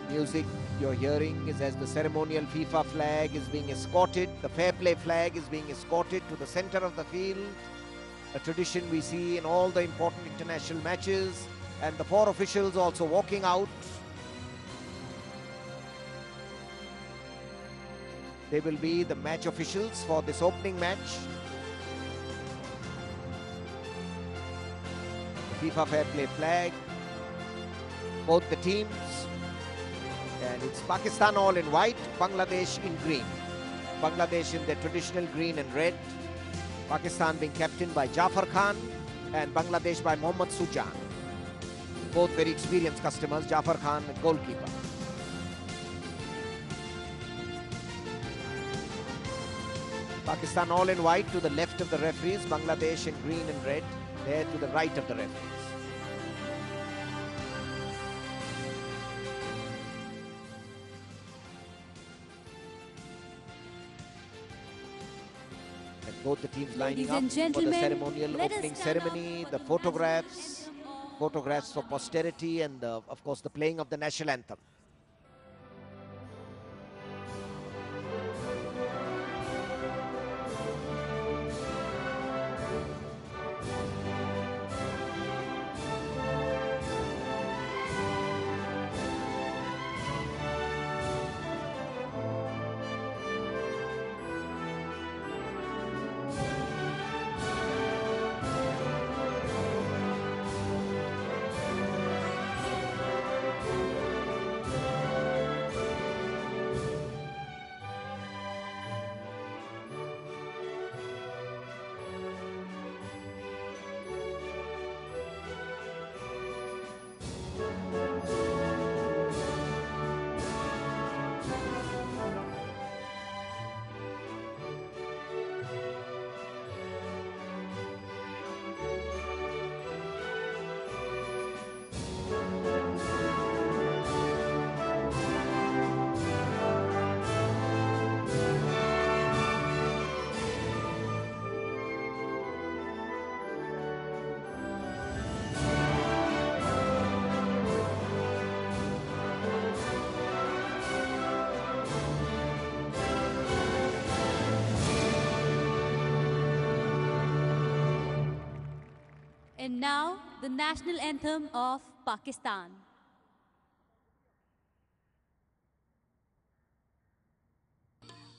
Music you're hearing is as the ceremonial FIFA flag is being escorted, the fair play flag is being escorted to the center of the field, a tradition we see in all the important international matches, and the four officials also walking out. They will be the match officials for this opening match. The FIFA fair play flag, both the teams, and it's Pakistan all in white, Bangladesh in green. Bangladesh in their traditional green and red. Pakistan being captained by Jafar Khan and Bangladesh by Mohammad Sujan. Both very experienced customers, Jafar Khan, the goalkeeper. Pakistan all in white to the left of the referees, Bangladesh in green and red, there to the right of the referees. And both the teams lining up for the ceremonial opening ceremony, the photographs for posterity, and of course the playing of the national anthem. And now, the national anthem of Pakistan.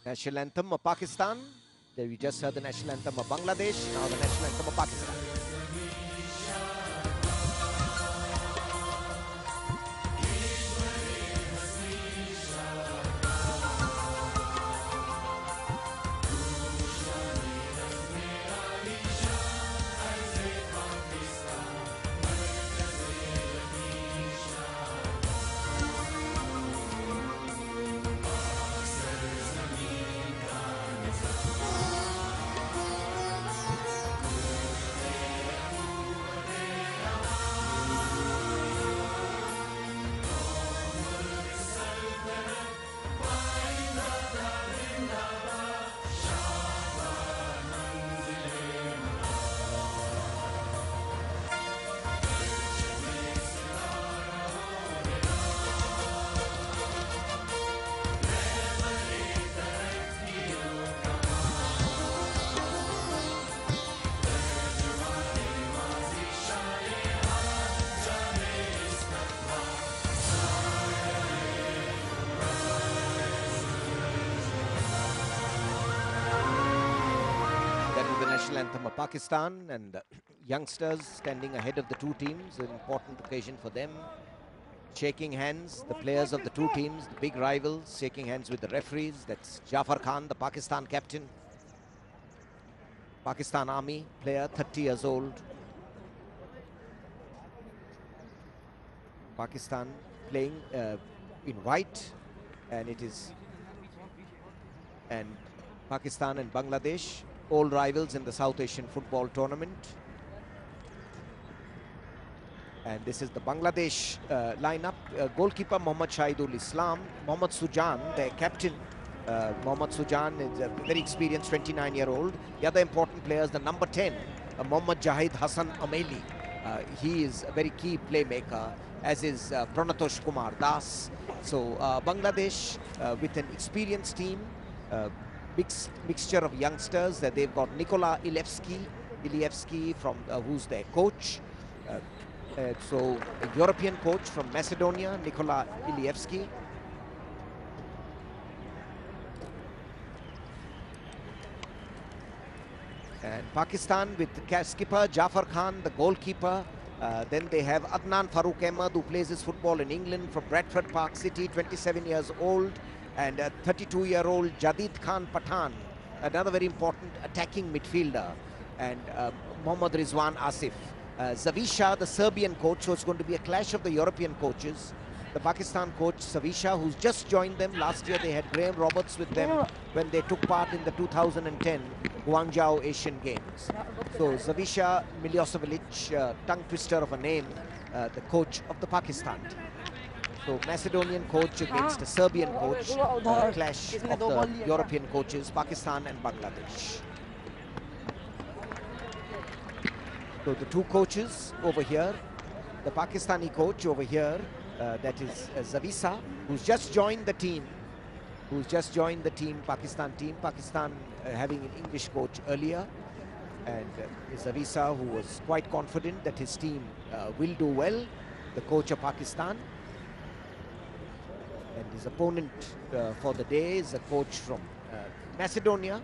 National anthem of Pakistan. There we just heard the national anthem of Bangladesh, now the national anthem of Pakistan. Anthem of Pakistan, and youngsters standing ahead of the two teams, an important occasion for them, shaking hands, the players of the two teams, the big rivals, shaking hands with the referees. That's Jafar Khan, the Pakistan captain, Pakistan Army player, 30 years old. Pakistan playing in white, and it is, and Pakistan and Bangladesh, old rivals in the South Asian football tournament. And this is the Bangladesh lineup. Goalkeeper Mohammad Shahidul Islam, Mohammad Sujan, their captain. Mohammad Sujan is a very experienced 29-year-old. The other important players, the number 10, Mohammad Jahid Hassan Ameli. He is a very key playmaker. as is Pranatosh Kumar Das. So Bangladesh with an experienced team, mixture of youngsters. They've got Nikola Ilievski from who's their coach. So a European coach from Macedonia, Nikola Ilievski. And Pakistan with skipper Jafar Khan, the goalkeeper. Then they have Adnan Farooq Ahmed, who plays his football in England from Bradford Park City, 27 years old. And 32-year-old Jadid Khan Pathan, another very important attacking midfielder. And Mohammad Rizwan Asif. Zavisha, the Serbian coach, so it's going to be a clash of the European coaches. The Pakistan coach, Zavisha, who's just joined them. Last year they had Graham Roberts with them when they took part in the 2010 Guangzhou Asian Games. So Zavisha Miljosevic, tongue twister of a name, the coach of the Pakistan team. So Macedonian coach against a Serbian coach, clash of the European coaches, Pakistan and Bangladesh. So the two coaches over here, the Pakistani coach over here, that is Zavisa, who's just joined the team, Pakistan team, Pakistan having an English coach earlier, and Zavisa, who was quite confident that his team will do well, the coach of Pakistan. And his opponent for the day is a coach from Macedonia,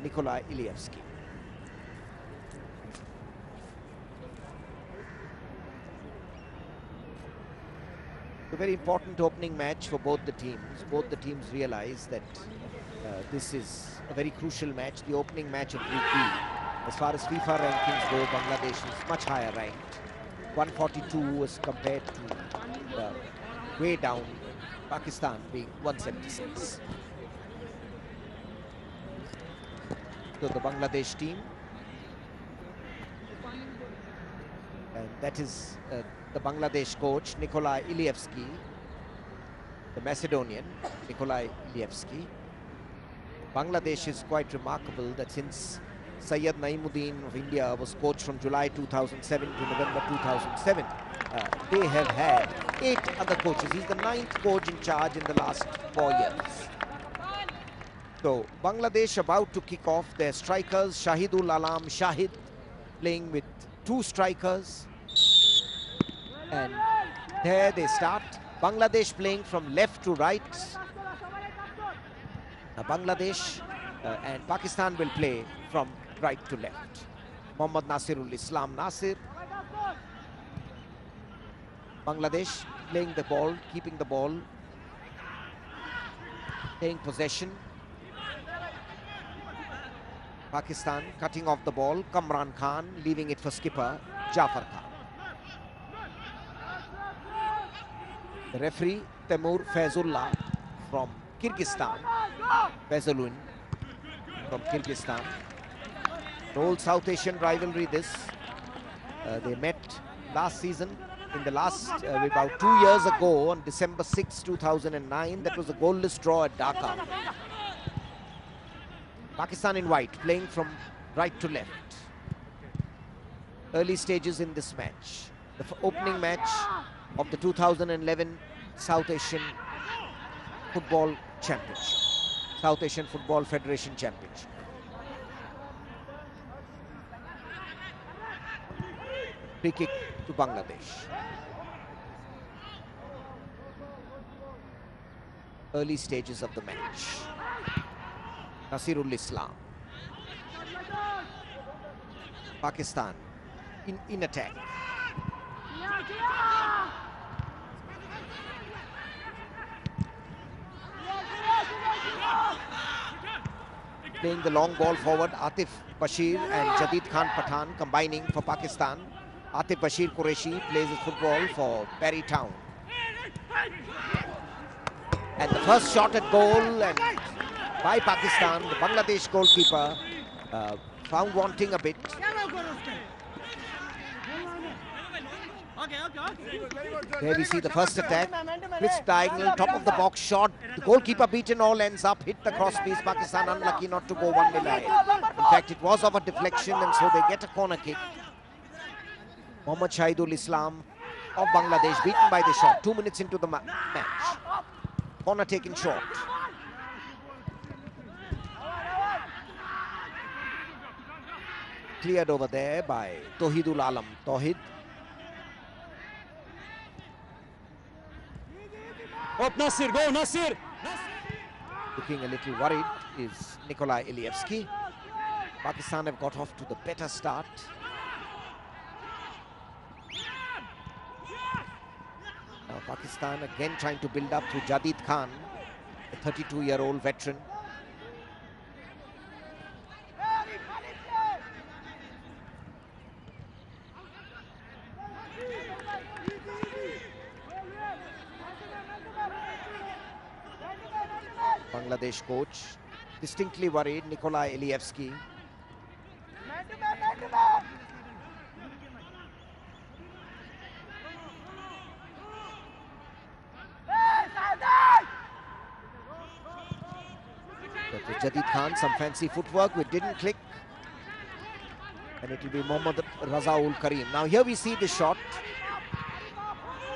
Nikola Ilievski. A very important opening match for both the teams. Both the teams realize that this is a very crucial match, the opening match of Group B. As far as FIFA rankings go, Bangladesh is much higher ranked. 142 as compared to way down, Pakistan being 176. So the Bangladesh team, and that is the Bangladesh coach, Nikola Ilievski, the Macedonian, Nikola Ilievski. Bangladesh is quite remarkable that since Syed Naimuddin of India was coach from July 2007 to November 2007, they have had 8 other coaches. He's the 9th coach in charge in the last 4 years. So Bangladesh about to kick off. Their strikers, Shahidul Alam Shahid, playing with 2 strikers. And there they start. Bangladesh playing from left to right. Bangladesh and Pakistan will play from right to left. Mohammad Nasirul Islam Nasir. Bangladesh playing the ball, keeping the ball, taking possession. Pakistan cutting off the ball. Kamran Khan leaving it for skipper Jafar Khan. The referee Temur Faizullah from Kyrgyzstan. Faizullin from Kyrgyzstan. The old South Asian rivalry this. They met last season in the last, about 2 years ago on December 6, 2009. That was a goalless draw at Dhaka. Pakistan in white, playing from right to left. Early stages in this match. The opening match of the 2011 South Asian Football Championship. South Asian Football Federation Championship. Free kick to Bangladesh. Early stages of the match. Nasirul Islam. Pakistan in attack. Playing the long ball forward, Atif Bashir and Jadid Khan Pathan combining for Pakistan. Atif Bashir Qureshi plays his football for Barry Town. And the first shot at goal and by Pakistan, the Bangladesh goalkeeper found wanting a bit. There we see the first attack. Twist diagonal, top of the box shot. The goalkeeper beaten, all ends up, hit the crosspiece. Pakistan unlucky not to go 1-0 ahead. In fact, it was of a deflection and so they get a corner kick. Mohammad Shahidul Islam of Bangladesh, beaten by the shot. 2 minutes into the match. Corner taken short. Cleared over there by Tohidul Alam. Tohid. Up Nasir, go Nasir! Looking a little worried is Nikolai Ilievsky. Pakistan have got off to the better start. Now Pakistan again trying to build up through Jadid Khan, a 32-year-old veteran. Bangladesh coach distinctly worried, Nikolai Ilievsky. But Jadid Khan, some fancy footwork which didn't click. And it will be Mohammad Razaul Karim. Now here we see the shot.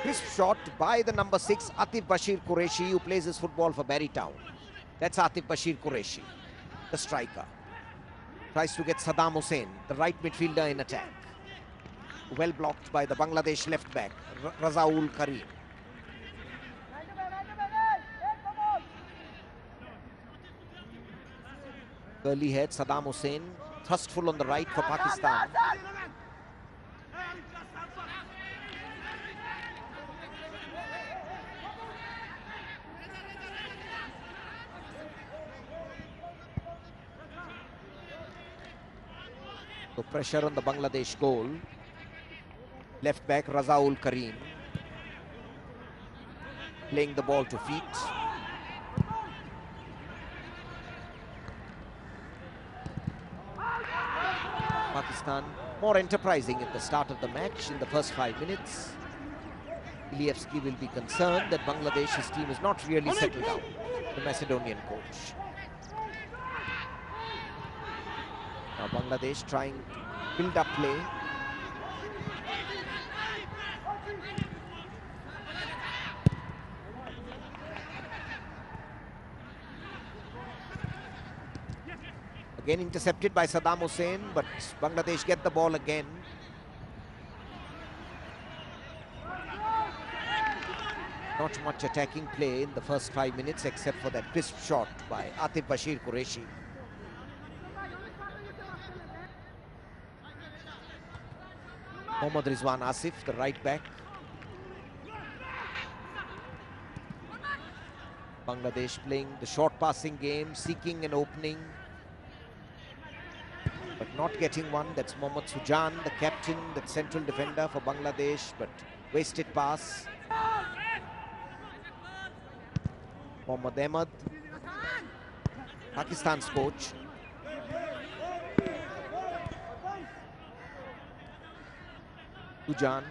Crisp shot by the number 6, Atif Bashir Qureshi, who plays his football for Barry Town. That's Atif Bashir Qureshi, the striker. Tries to get Saddam Hussein, the right midfielder, in attack. Well blocked by the Bangladesh left back, Razaul Karim. Curly head Saddam Hussein, thrustful on the right for Pakistan. So pressure on the Bangladesh goal. Left back Razaul Karim. Playing the ball to feet. Pakistan more enterprising at the start of the match in the first 5 minutes. Ilievsky will be concerned that Bangladesh's team is not really settled down, the Macedonian coach. Now Bangladesh trying to build up play. Again intercepted by Saddam Hussein, but Bangladesh get the ball again. Not much attacking play in the first 5 minutes except for that crisp shot by Atif Bashir Qureshi. Mohammad Rizwan Asif, the right back. Bangladesh playing the short passing game, seeking an opening, but not getting one. That's Mohammad Sujan, the captain, the central defender for Bangladesh, but wasted pass. Mohammad Ahmed, Pakistan's coach. Sujan,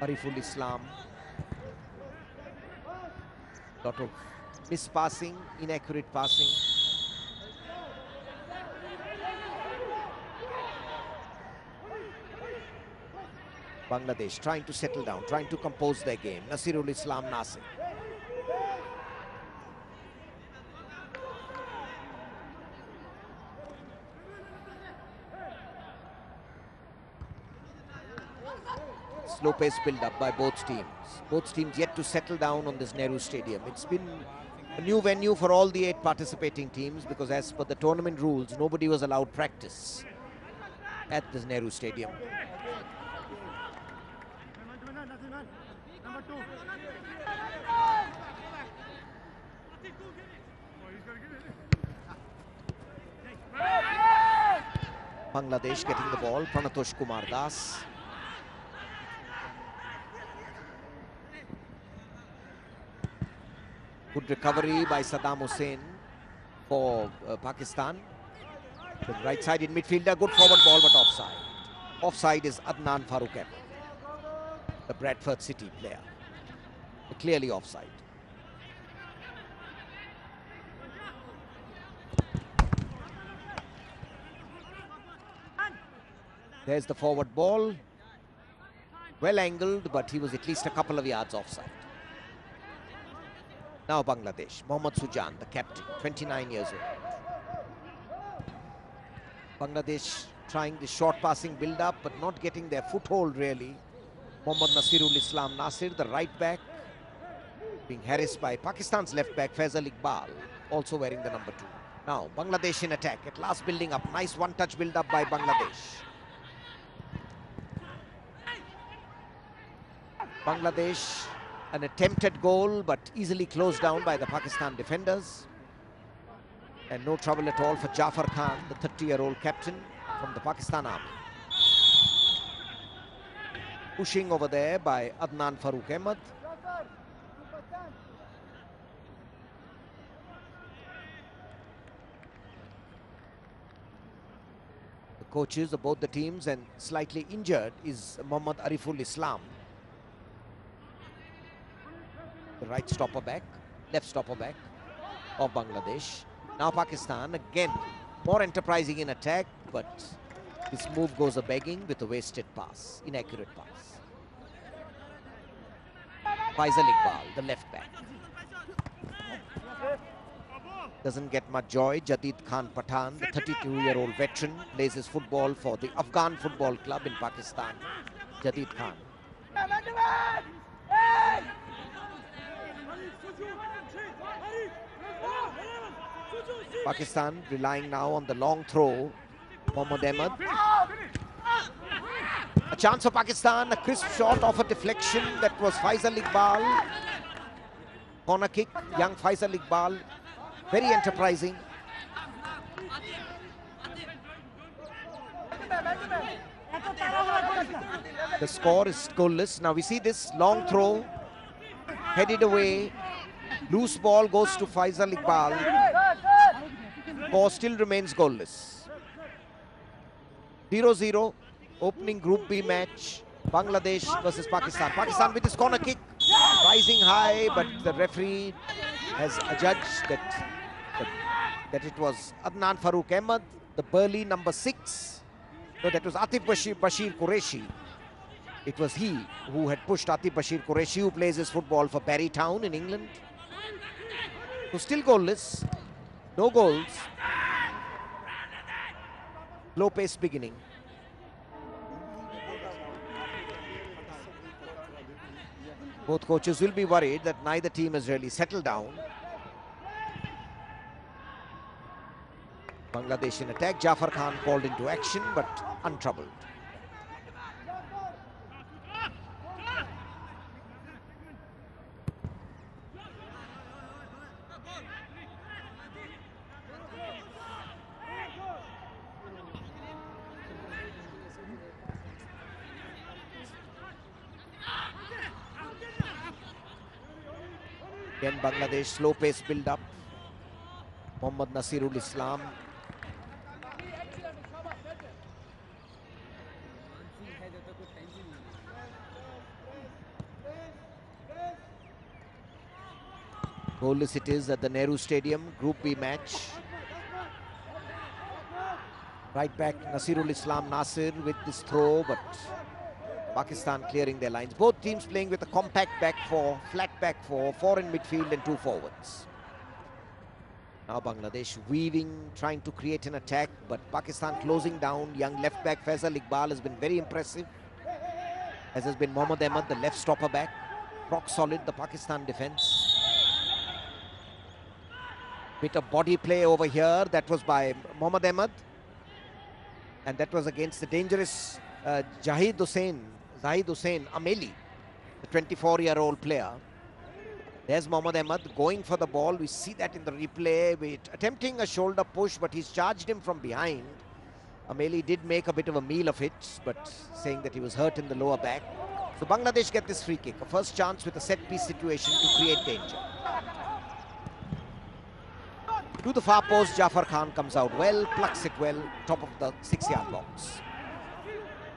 Ariful Islam. Lot of mispassing, inaccurate passing. Bangladesh trying to settle down, trying to compose their game. Nasirul Islam Nasir. Slow pace build up by both teams. Both teams yet to settle down on this Nehru Stadium. It's been a new venue for all the 8 participating teams because as per the tournament rules, nobody was allowed practice at this Nehru Stadium. Bangladesh getting the ball, Pranatosh Kumar Das. Good recovery by Saddam Hussein for Pakistan. The right side in midfielder, good forward ball but offside. Offside is Adnan Farooq Ahmed, the Bradford City player. Clearly offside. There's the forward ball. Well angled, but he was at least a couple of yards offside. Now Bangladesh. Mohammad Sujan, the captain, 29 years old. Bangladesh trying the short passing build-up, but not getting their foothold really. Mohammad Nasirul Islam Nasir, the right back, being harassed by Pakistan's left back Faisal Iqbal, also wearing the number 2. Now Bangladesh in attack, at last building up. Nice one-touch build-up by Bangladesh. Bangladesh, an attempted goal, but easily closed down by the Pakistan defenders. And no trouble at all for Jafar Khan, the 30-year-old captain from the Pakistan Army. Pushing over there by Adnan Farooq Ahmed. The coaches of both the teams, and slightly injured is Mohammad Ariful Islam, the right stopper back, left stopper back of Bangladesh. Now Pakistan again more enterprising in attack, but this move goes a-begging with a wasted pass, inaccurate pass. Faisal Iqbal, the left back. Doesn't get much joy. Jadid Khan Pathan, the 32-year-old veteran, plays his football for the Afghan Football Club in Pakistan. Jadid Khan. Pakistan relying now on the long throw. Mohammad Ahmed. A chance for Pakistan, a crisp shot off a deflection. That was Faisal Iqbal. Corner kick, young Faisal Iqbal. Very enterprising. The score is goalless. Now we see this long throw, headed away. Loose ball goes to Faisal Iqbal. Score still remains goalless. 0-0, opening Group B match. Bangladesh versus Pakistan. Pakistan with his corner kick, rising high, but the referee has adjudged that it was Adnan Farooq Ahmed, the burly number 6. No, that was Atif Bashir Qureshi. It was he who had pushed Atif Bashir Qureshi, who plays his football for Barry Town in England. So still goalless, no goals. Low pace beginning. Both coaches will be worried that neither team has really settled down. Bangladesh in attack. Jafar Khan called into action, but untroubled. Again, Bangladesh slow pace build up. Mohammad Nasirul Islam. Goalless it is at the Nehru Stadium, Group B match. Right back Nasirul Islam Nasir with this throw, but Pakistan clearing their lines. Both teams playing with a compact back four, flat back four in midfield and 2 forwards. Now Bangladesh weaving, trying to create an attack, but Pakistan closing down. Young left back Faisal Iqbal has been very impressive, as has been Mohammad Ahmed, the left stopper back. Rock solid, the Pakistan defense. Bit of body play over here. That was by Mohammad Ahmed, and that was against the dangerous Zahid Hussain Ameli, the 24-year-old player. There's Mohammad Ahmed going for the ball. We see that in the replay, with attempting a shoulder push, but he's charged him from behind. Ameli did make a bit of a meal of it, but saying that he was hurt in the lower back. So Bangladesh get this free kick, a first chance with a set-piece situation to create danger. To the far post, Jafar Khan comes out well, plucks it well, top of the 6-yard box.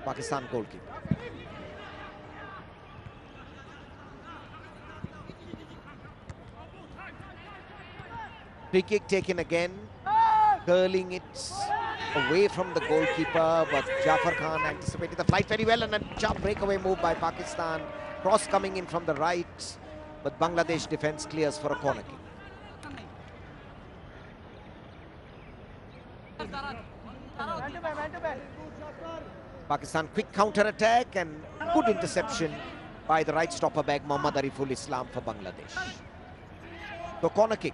Pakistan goalkeeper. Free kick taken again, curling it away from the goalkeeper, but Jafar Khan anticipated the flight very well, and a sharp breakaway move by Pakistan. Cross coming in from the right, but Bangladesh defense clears for a corner kick. Pakistan quick counter attack and good interception by the right stopper back Mohammad Ariful Islam for Bangladesh. So corner kick.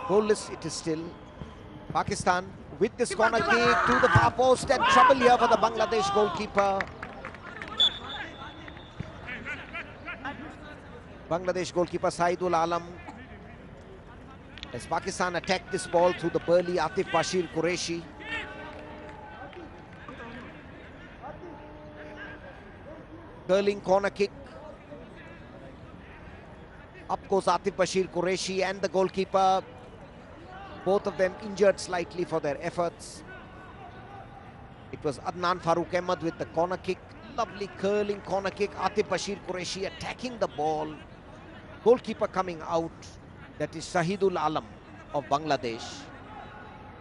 Goalless it is still. Pakistan with this corner kick to the far post, and trouble here for the Bangladesh goalkeeper. Bangladesh goalkeeper Saidul Alam, as Pakistan attacked this ball through the burly Atif Bashir Qureshi. Curling corner kick. Up goes Atif Bashir Qureshi and the goalkeeper. Both of them injured slightly for their efforts. It was Adnan Farooq Ahmed with the corner kick. Lovely curling corner kick. Atif Bashir Qureshi attacking the ball. Goalkeeper coming out. That is Shahidul Alam of Bangladesh.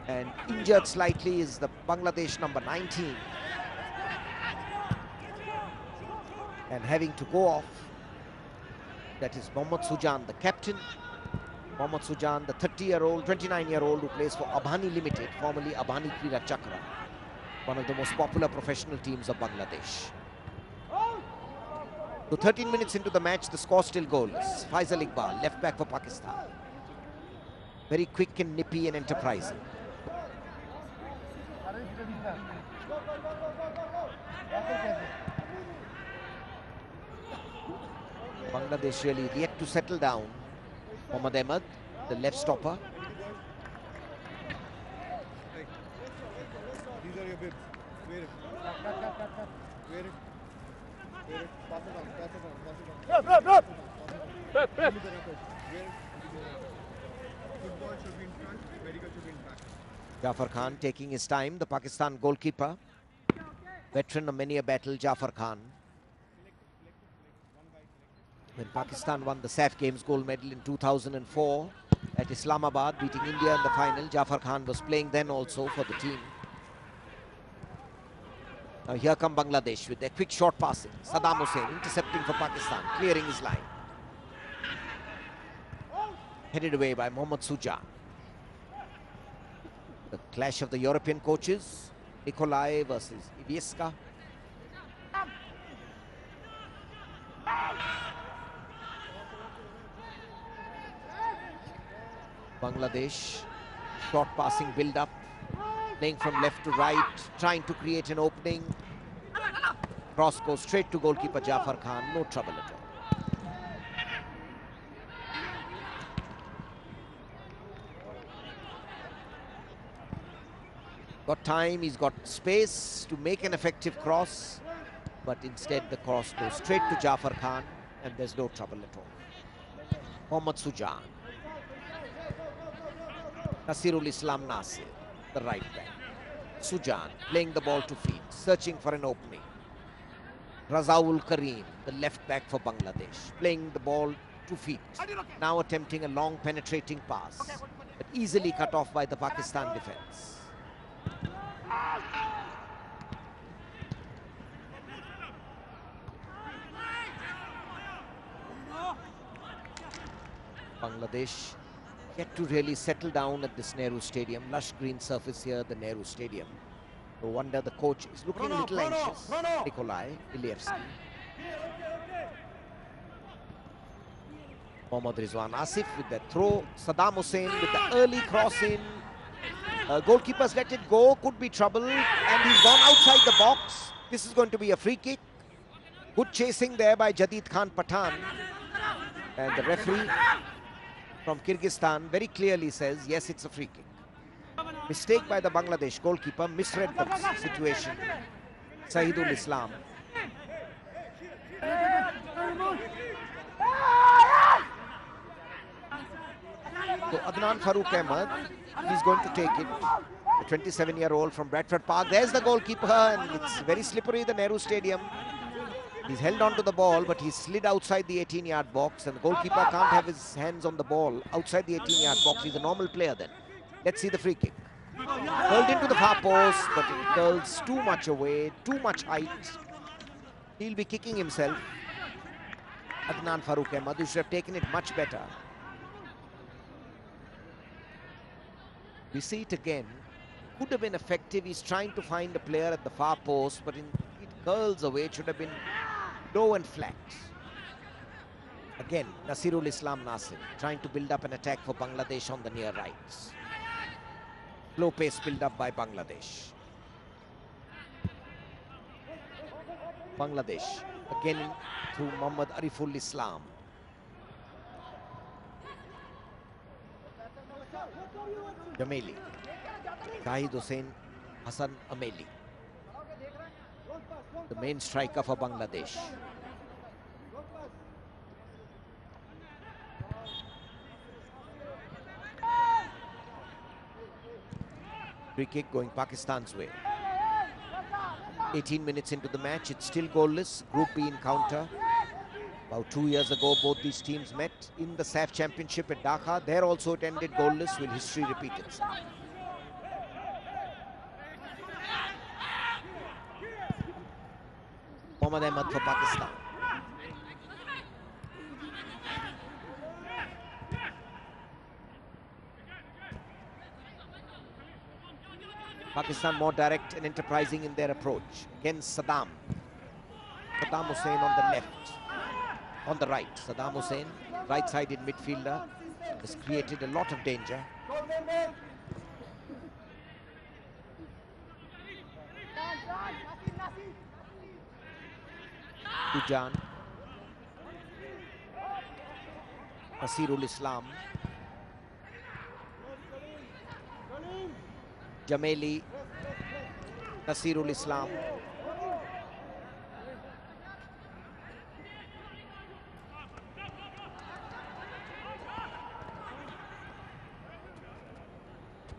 And injured slightly is the Bangladesh number 19. And having to go off, that is Mohammad Sujan, the captain. Mohammad Sujan, the 29-year-old who plays for Abhani Limited, formerly Abhani Krida Chakra, one of the most popular professional teams of Bangladesh. So 13 minutes into the match, the score still goalless. Faisal Iqbal, left back for Pakistan. Very quick and nippy and enterprising. Bangladesh really yet to settle down. Mohammad Ahmed, the left stopper. These are your bibs. Wear it. Wear it. Wear it. Pass it on. Pass it on. Pass it on. Wear it. Football should be in front. Medical should be in back. Jafar Khan taking his time, the Pakistan goalkeeper. Veteran of many a battle, Jafar Khan. When Pakistan won the SAF Games gold medal in 2004 at Islamabad, beating India in the final, Jafar Khan was playing then also for the team. Now here come Bangladesh with their quick short passing. Saddam Hussein intercepting for Pakistan, clearing his line. Headed away by Mohammad Sujan. The clash of the European coaches, Nikolai versus Ivieska. Bangladesh, short passing build-up, playing from left to right, trying to create an opening. Cross goes straight to goalkeeper Jafar Khan, no trouble at all. Got time, he's got space to make an effective cross, but instead the cross goes straight to Jafar Khan and there's no trouble at all. Mohammad Sujan. Nasirul Islam Nasir, the right back. Sujan playing the ball to feet, searching for an opening. Razaul Karim, the left back for Bangladesh, playing the ball to feet. Now attempting a long penetrating pass, but easily cut off by the Pakistan defense. Bangladesh yet to really settle down at this Nehru Stadium. Lush green surface here, the Nehru Stadium. No wonder the coach is looking a little anxious. Nikolai Ilievsky. Mohammad Rizwan Asif with the throw. Saddam Hussein with the early cross in. Goalkeepers let it go, could be trouble. And he's gone outside the box. This is going to be a free kick. Good chasing there by Jadid Khan Pathan. And the referee from Kyrgyzstan very clearly says, yes, it's a free kick. Mistake by the Bangladesh goalkeeper, misread the situation. Sahidul Islam. So Adnan Farooq Ahmed, he's going to take it. The 27-year-old from Bradford Park. There's the goalkeeper, and it's very slippery, the Nehru Stadium. He's held on to the ball, but he slid outside the 18-yard box, and the goalkeeper can't have his hands on the ball outside the 18-yard box. He's a normal player then. Let's see the free kick. Curled into the far post, but it curls too much away, too much height. He'll be kicking himself. Adnan Farooq Ahmed, who should have taken it much better. We see it again. Could have been effective. He's trying to find a player at the far post, but it curls away. It should have been low and flat. Again, Nasirul Islam Nasir trying to build up an attack for Bangladesh on the near rights. Slow pace build up by Bangladesh. Bangladesh again through Muhammad Ariful Islam. Jameli, Shahid Hussain, Hassan Ameli, the main striker for Bangladesh. Free kick going Pakistan's way. 18 minutes into the match, it's still goalless. Group B encounter. About 2 years ago, both these teams met in the SAF Championship at Dhaka. There also it ended goalless. Will history repeat itself? Mohammad Ahmed for Pakistan. Pakistan more direct and enterprising in their approach. Against Saddam. Saddam Hussain on the left. On the right, Saddam Hussain, right-sided midfielder, has created a lot of danger. Sujan, Nasirul Islam, Jameli, Nasirul Islam,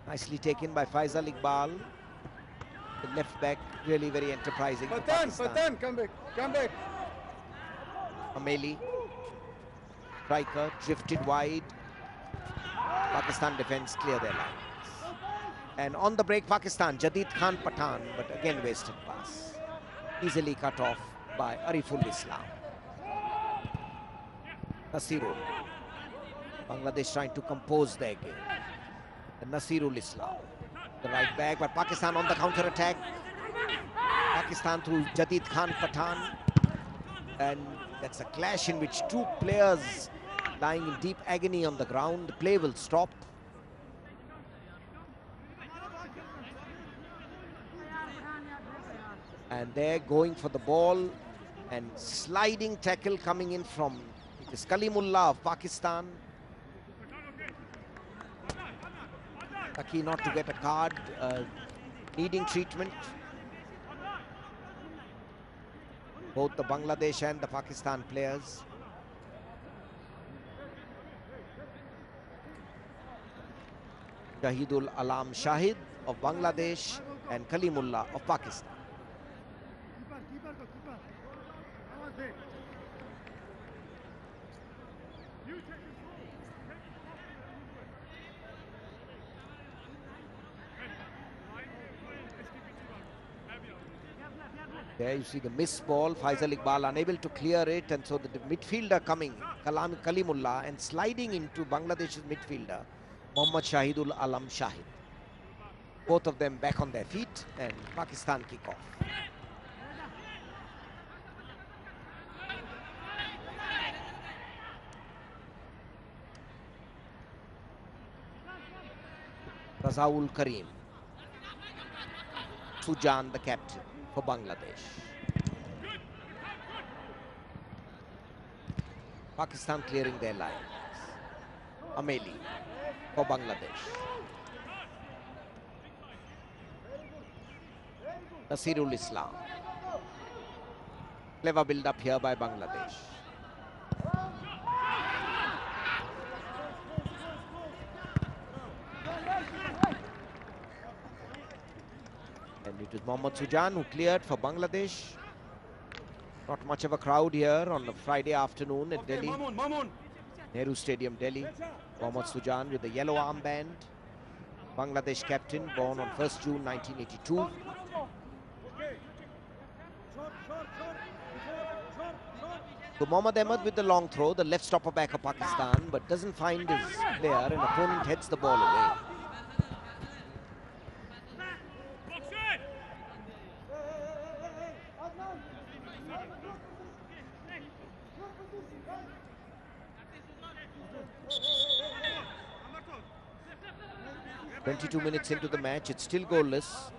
nicely taken by Faisal Iqbal. The left back really very enterprising. Patan, come back. Ameli, striker, drifted wide. Pakistan defense clear their lines. And on the break, Pakistan, Jadid Khan Pathan, but again wasted pass. Easily cut off by Ariful Islam. Nasirul. Bangladesh trying to compose their game. And Nasirul Islam, the right back, but Pakistan on the counter attack. Pakistan through Jadid Khan Pathan. And that's a clash in which two players lying in deep agony on the ground. The play will stop. And they're going for the ball, and sliding tackle coming in from, it is Kalimullah of Pakistan. Lucky not to get a card, needing treatment. Both the Bangladesh and the Pakistan players. Shahidul Alam Shahid of Bangladesh and Kalimullah of Pakistan. There you see the missed ball, Faisal Iqbal unable to clear it, and so the midfielder coming, Kalimullah, and sliding into Bangladesh's midfielder, Mohammad Shahidul Alam Shahid. Both of them back on their feet, and Pakistan kick off. Razaul Karim. Sujan, the captain for Bangladesh. Pakistan clearing their lines. Ameli for Bangladesh. Nasirul Islam. Clever build up here by Bangladesh. And it was Mohammad Sujan who cleared for Bangladesh. Not much of a crowd here on a Friday afternoon at Okay, Delhi. Mamun. Nehru Stadium, Delhi. Mohammad Sujan with the yellow armband. Bangladesh captain, born on 1st June 1982. So Mohammad Ahmed with the long throw, the left stopper back of Pakistan, but doesn't find his player, and opponent heads the ball away. "22 minutes into the match, it's still goalless.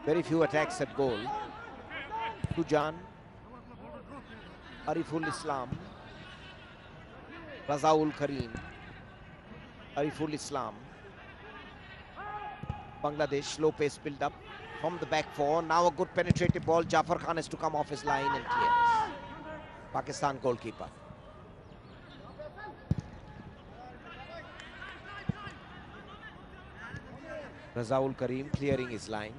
Very few attacks at goal. Sujan, Ariful Islam, Razaul Karim, Ariful Islam. Bangladesh, slow pace build up from the back four. Now a good penetrative ball. Jafar Khan has to come off his line and clears. Pakistan goalkeeper. Razaul Karim clearing his line.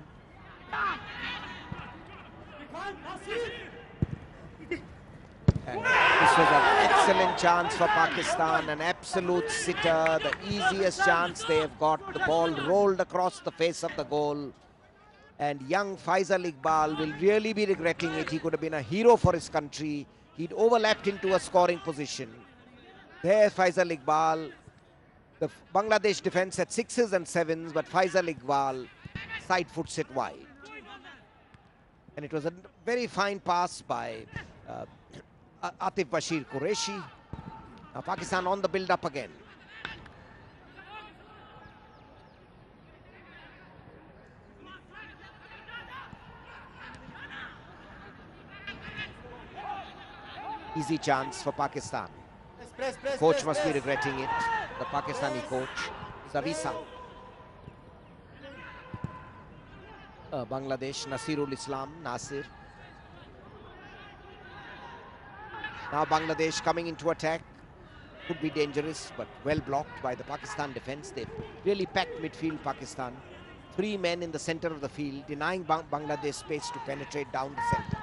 And this was an excellent chance for Pakistan, an absolute sitter, the easiest chance they have got. The ball rolled across the face of the goal. And young Faisal Iqbal will really be regretting it. He could have been a hero for his country. He'd overlapped into a scoring position. There Faisal Iqbal. The Bangladesh defense had 6s and 7s, but Faisal Iqbal side foots it wide. And it was a very fine pass by Atif Bashir Qureshi. Now Pakistan on the build-up again. Easy chance for Pakistan. Coach must be regretting it. The Pakistani coach, Zavisa. Bangladesh, Nasirul Islam, Nasir. Now Bangladesh coming into attack. Could be dangerous, but well blocked by the Pakistan defense. They've really packed midfield, Pakistan. 3 men in the center of the field, denying Bangladesh space to penetrate down the center.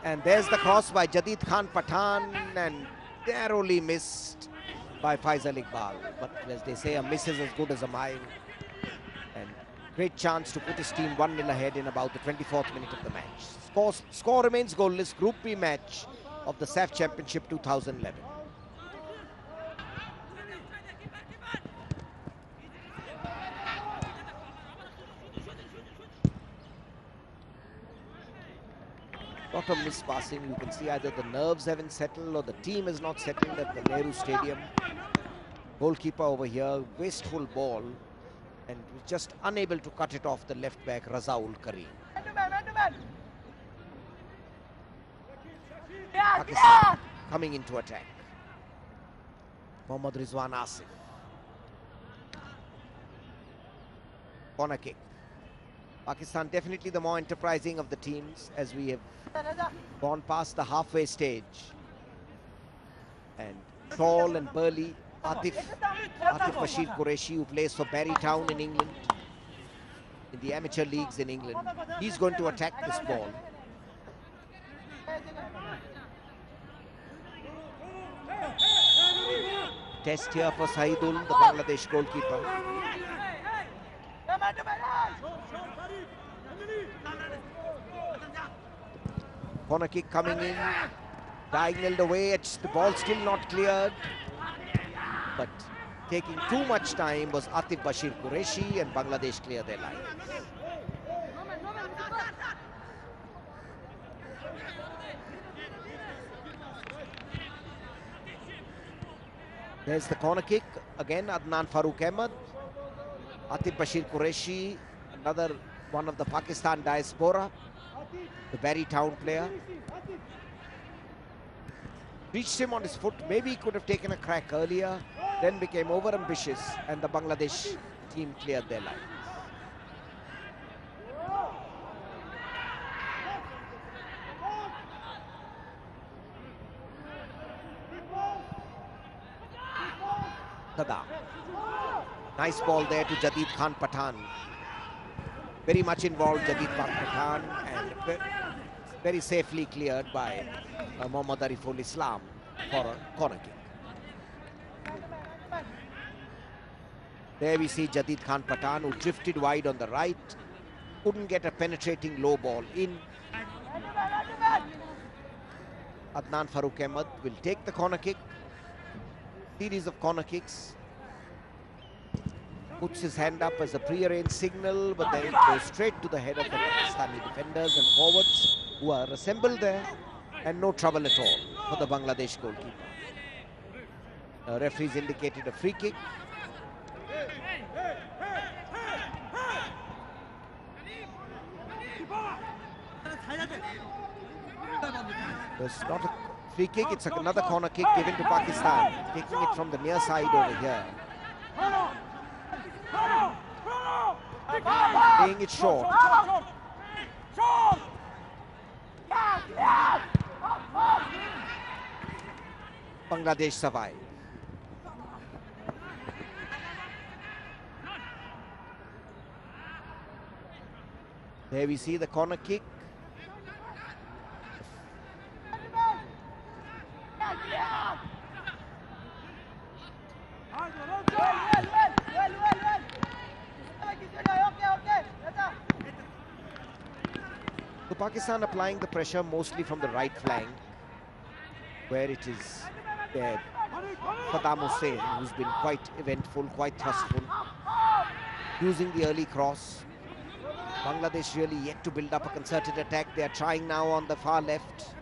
And there's the cross by Jadid Khan Pathan, and narrowly missed by Faisal Iqbal. But as they say, a miss is as good as a mile. And great chance to put his team 1-0 ahead in about the 24th minute of the match. Score remains goalless. Group B match of the SAF Championship 2011. Lot of mispassing. You can see either the nerves haven't settled or the team is not settled at the Nehru Stadium. Goalkeeper over here, wasteful ball, and was just unable to cut it off the left back, Razaul Karim. Pakistan coming into attack. Mohammad Rizwan Asif. Corner kick. Pakistan definitely the more enterprising of the teams as we have gone past the halfway stage. And tall and burly Atif Bashir Qureshi, who plays for Barry Town in England, in the amateur leagues in England. He's going to attack this ball. Test here for Sahidul, the Bangladesh goalkeeper. Corner kick coming in, diagonaled away. The ball still not cleared, but taking too much time was Atif Bashir Qureshi, and Bangladesh clear their lines. There's the corner kick again. Adnan Farooq Ahmed, Atif Bashir Qureshi, another one of the Pakistan diaspora, the Barry Town player. Reached him on his foot. Maybe he could have taken a crack earlier, then became over ambitious, and the Bangladesh team cleared their lines. Tada. Nice ball there to Jadid Khan Pathan. very much involved, Jadid Khan Pathan, and very safely cleared by Mohammad Ariful Islam for a corner kick. There we see Jadid Khan Pathan, who drifted wide on the right, couldn't get a penetrating low ball in. Adnan Farooq Ahmed will take the corner kick. Series of corner kicks. Puts his hand up as a pre-arranged signal, but then it goes straight to the head of the Pakistani defenders and forwards who are assembled there, and no trouble at all for the Bangladesh goalkeeper. The referees indicated a free kick. There's not a free kick, it's another corner kick given to Pakistan, taking it from the near side over here. Playing it short. Bangladesh survive. There we see the corner kick. So Pakistan applying the pressure mostly from the right flank, where it is there Saddam Hussein, who's been quite eventful, quite thrustful, using the early cross. Bangladesh really yet to build up a concerted attack. They are trying now on the far left.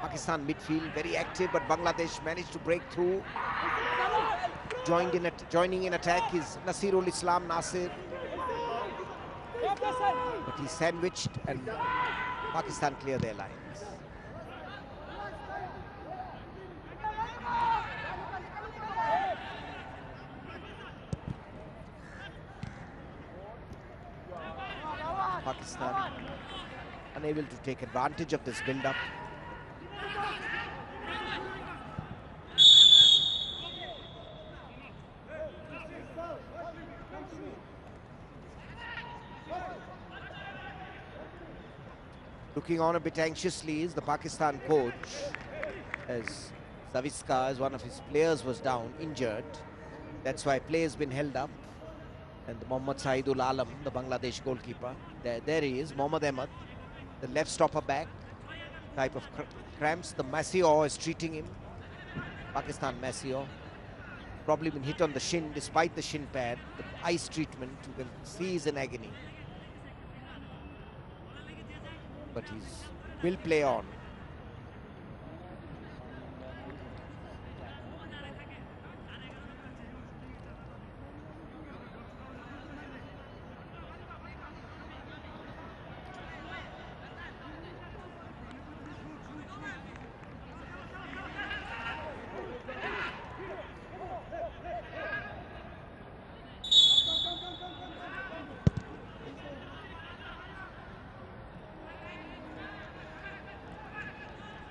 Pakistan midfield very active, but Bangladesh managed to break through. Joining in attack is Nasirul Islam Nasir, but he's sandwiched and Pakistan clear their lines. Pakistan unable to take advantage of this build-up. Looking on a bit anxiously is the Pakistan coach, as Zaviska, as one of his players, was down, injured. That's why play has been held up. And Mohammad Saidul Alam, the Bangladesh goalkeeper, there he is, Mohammad Ahmed, the left stopper back, type of cramps. The Masio is treating him, Pakistan Masio. Probably been hit on the shin, despite the shin pad. The ice treatment, you can see he's in agony. But he will play on.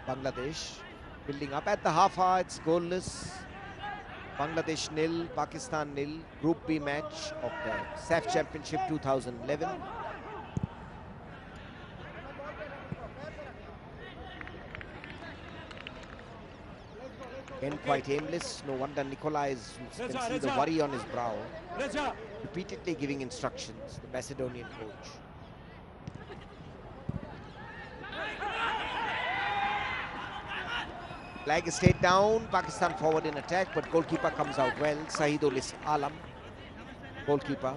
Bangladesh building up at the half hour. It's goalless. Bangladesh nil, Pakistan nil. Group B match of the SAF Championship 2011. Again quite aimless. No wonder Nikolai you can see the worry on his brow. Repeatedly giving instructions, the Macedonian coach. Flag is stayed down, Pakistan forward in attack, but goalkeeper comes out well. Sahidul Alam, goalkeeper.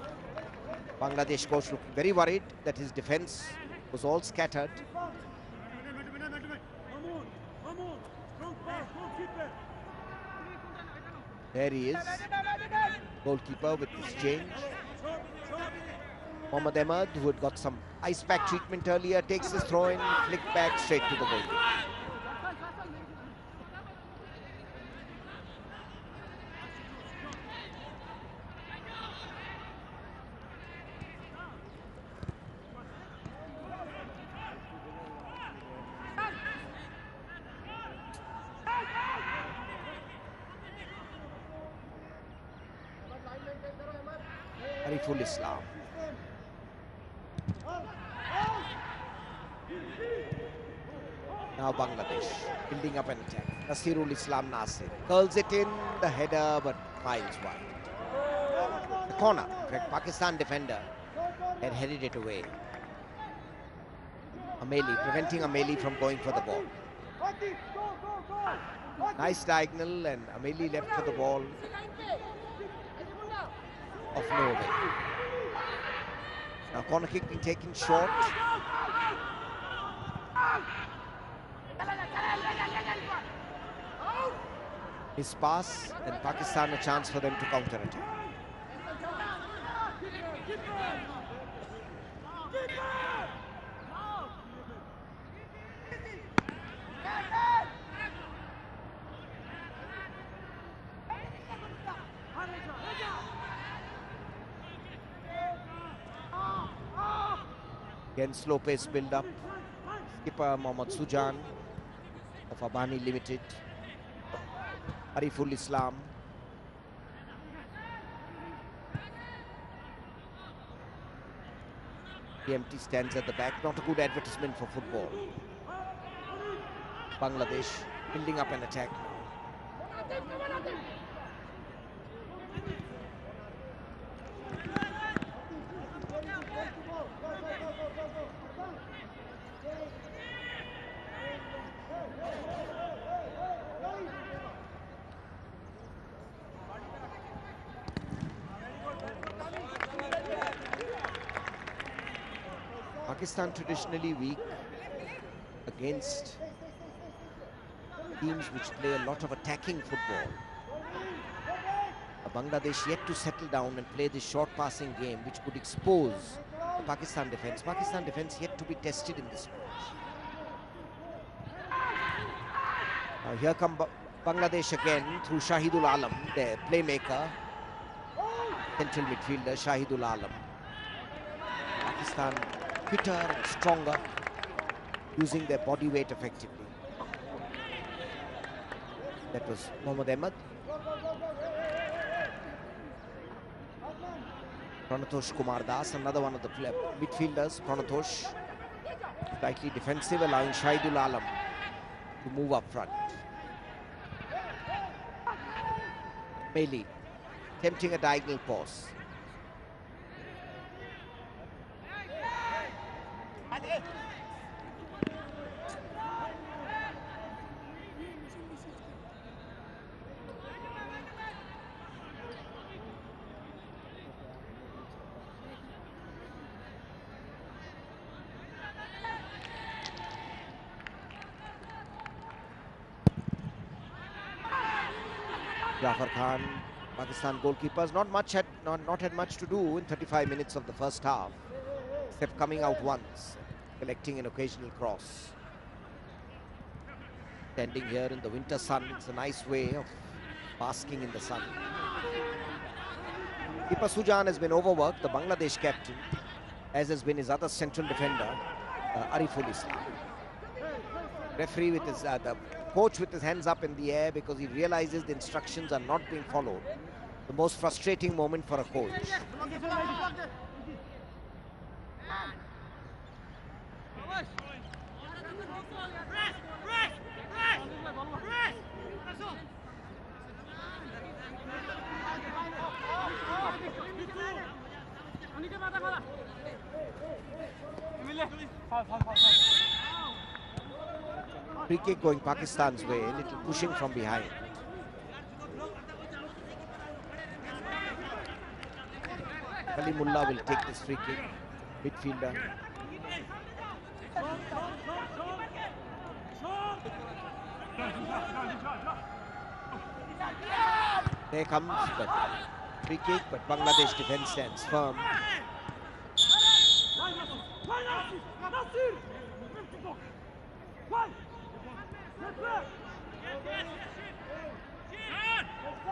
Bangladesh coach looking very worried that his defense was all scattered. There he is, goalkeeper with his change. Mohammad Ahmed, who had got some ice pack treatment earlier, takes his throw in, flick back straight to the goal. Ariful Islam. Now Bangladesh building up an attack. Nasirul Islam Nasir curls it in, the header, but miles wide. The corner. In fact, Pakistan defender had headed it away. Ameli preventing Ameli from going for the ball. Nice diagonal, and Ameli left for the ball of no avail. Now corner kick being taken short. His pass, and Pakistan a chance for them to counter-attack. Again, slow pace build up. Skipper Mohammad Sujan of Abani Limited. Ariful Islam. The empty stands at the back. Not a good advertisement for football. Bangladesh building up an attack now. Pakistan traditionally weak against teams which play a lot of attacking football. Bangladesh yet to settle down and play this short passing game which could expose the Pakistan defence. Pakistan defence yet to be tested in this match. Now here come Bangladesh again through Shahidul Alam, their playmaker, central midfielder Shahidul Alam. Pakistan fitter and stronger, using their body weight effectively. That was Mohammad Ahmed. Pranatosh Kumar Das, another one of the midfielders. Pranatosh, slightly defensive, allowing Shahidul Alam to move up front. Bailey attempting a diagonal pass. Jafar Khan, Pakistan goalkeepers, not had much to do in 35 minutes of the first half, except coming out once, collecting an occasional cross. Standing here in the winter sun, it's a nice way of basking in the sun. Keeper Sujan has been overworked, the Bangladesh captain, as has been his other central defender, Ariful Islam. Referee with his, the coach with his hands up in the air because he realizes the instructions are not being followed. The most frustrating moment for a coach. Free kick going Pakistan's way, a little pushing from behind. Kalimullah will take this free kick, midfielder. There comes the free kick, but Bangladesh defence stands firm.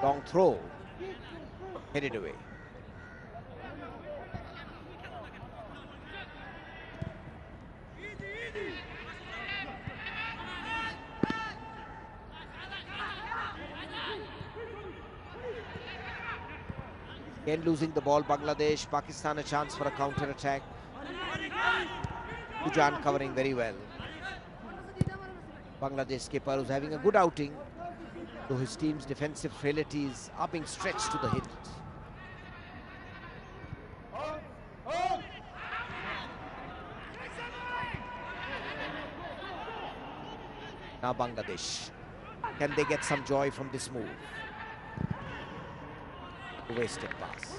Long throw, headed away. Again losing the ball, Bangladesh. Pakistan a chance for a counter attack. Ujan covering very well. Bangladesh keeper who's having a good outing, though his team's defensive frailties are being stretched to the hilt. Now Bangladesh. Can they get some joy from this move? Wasted pass.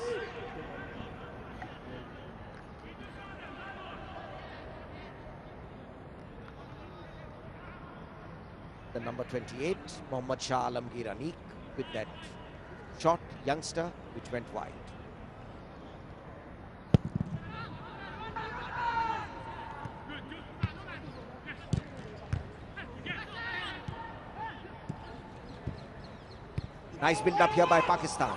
The number 28, Mohammad Shah Alamgir Anik, with that shot, youngster, which went wide. Nice build up here by Pakistan.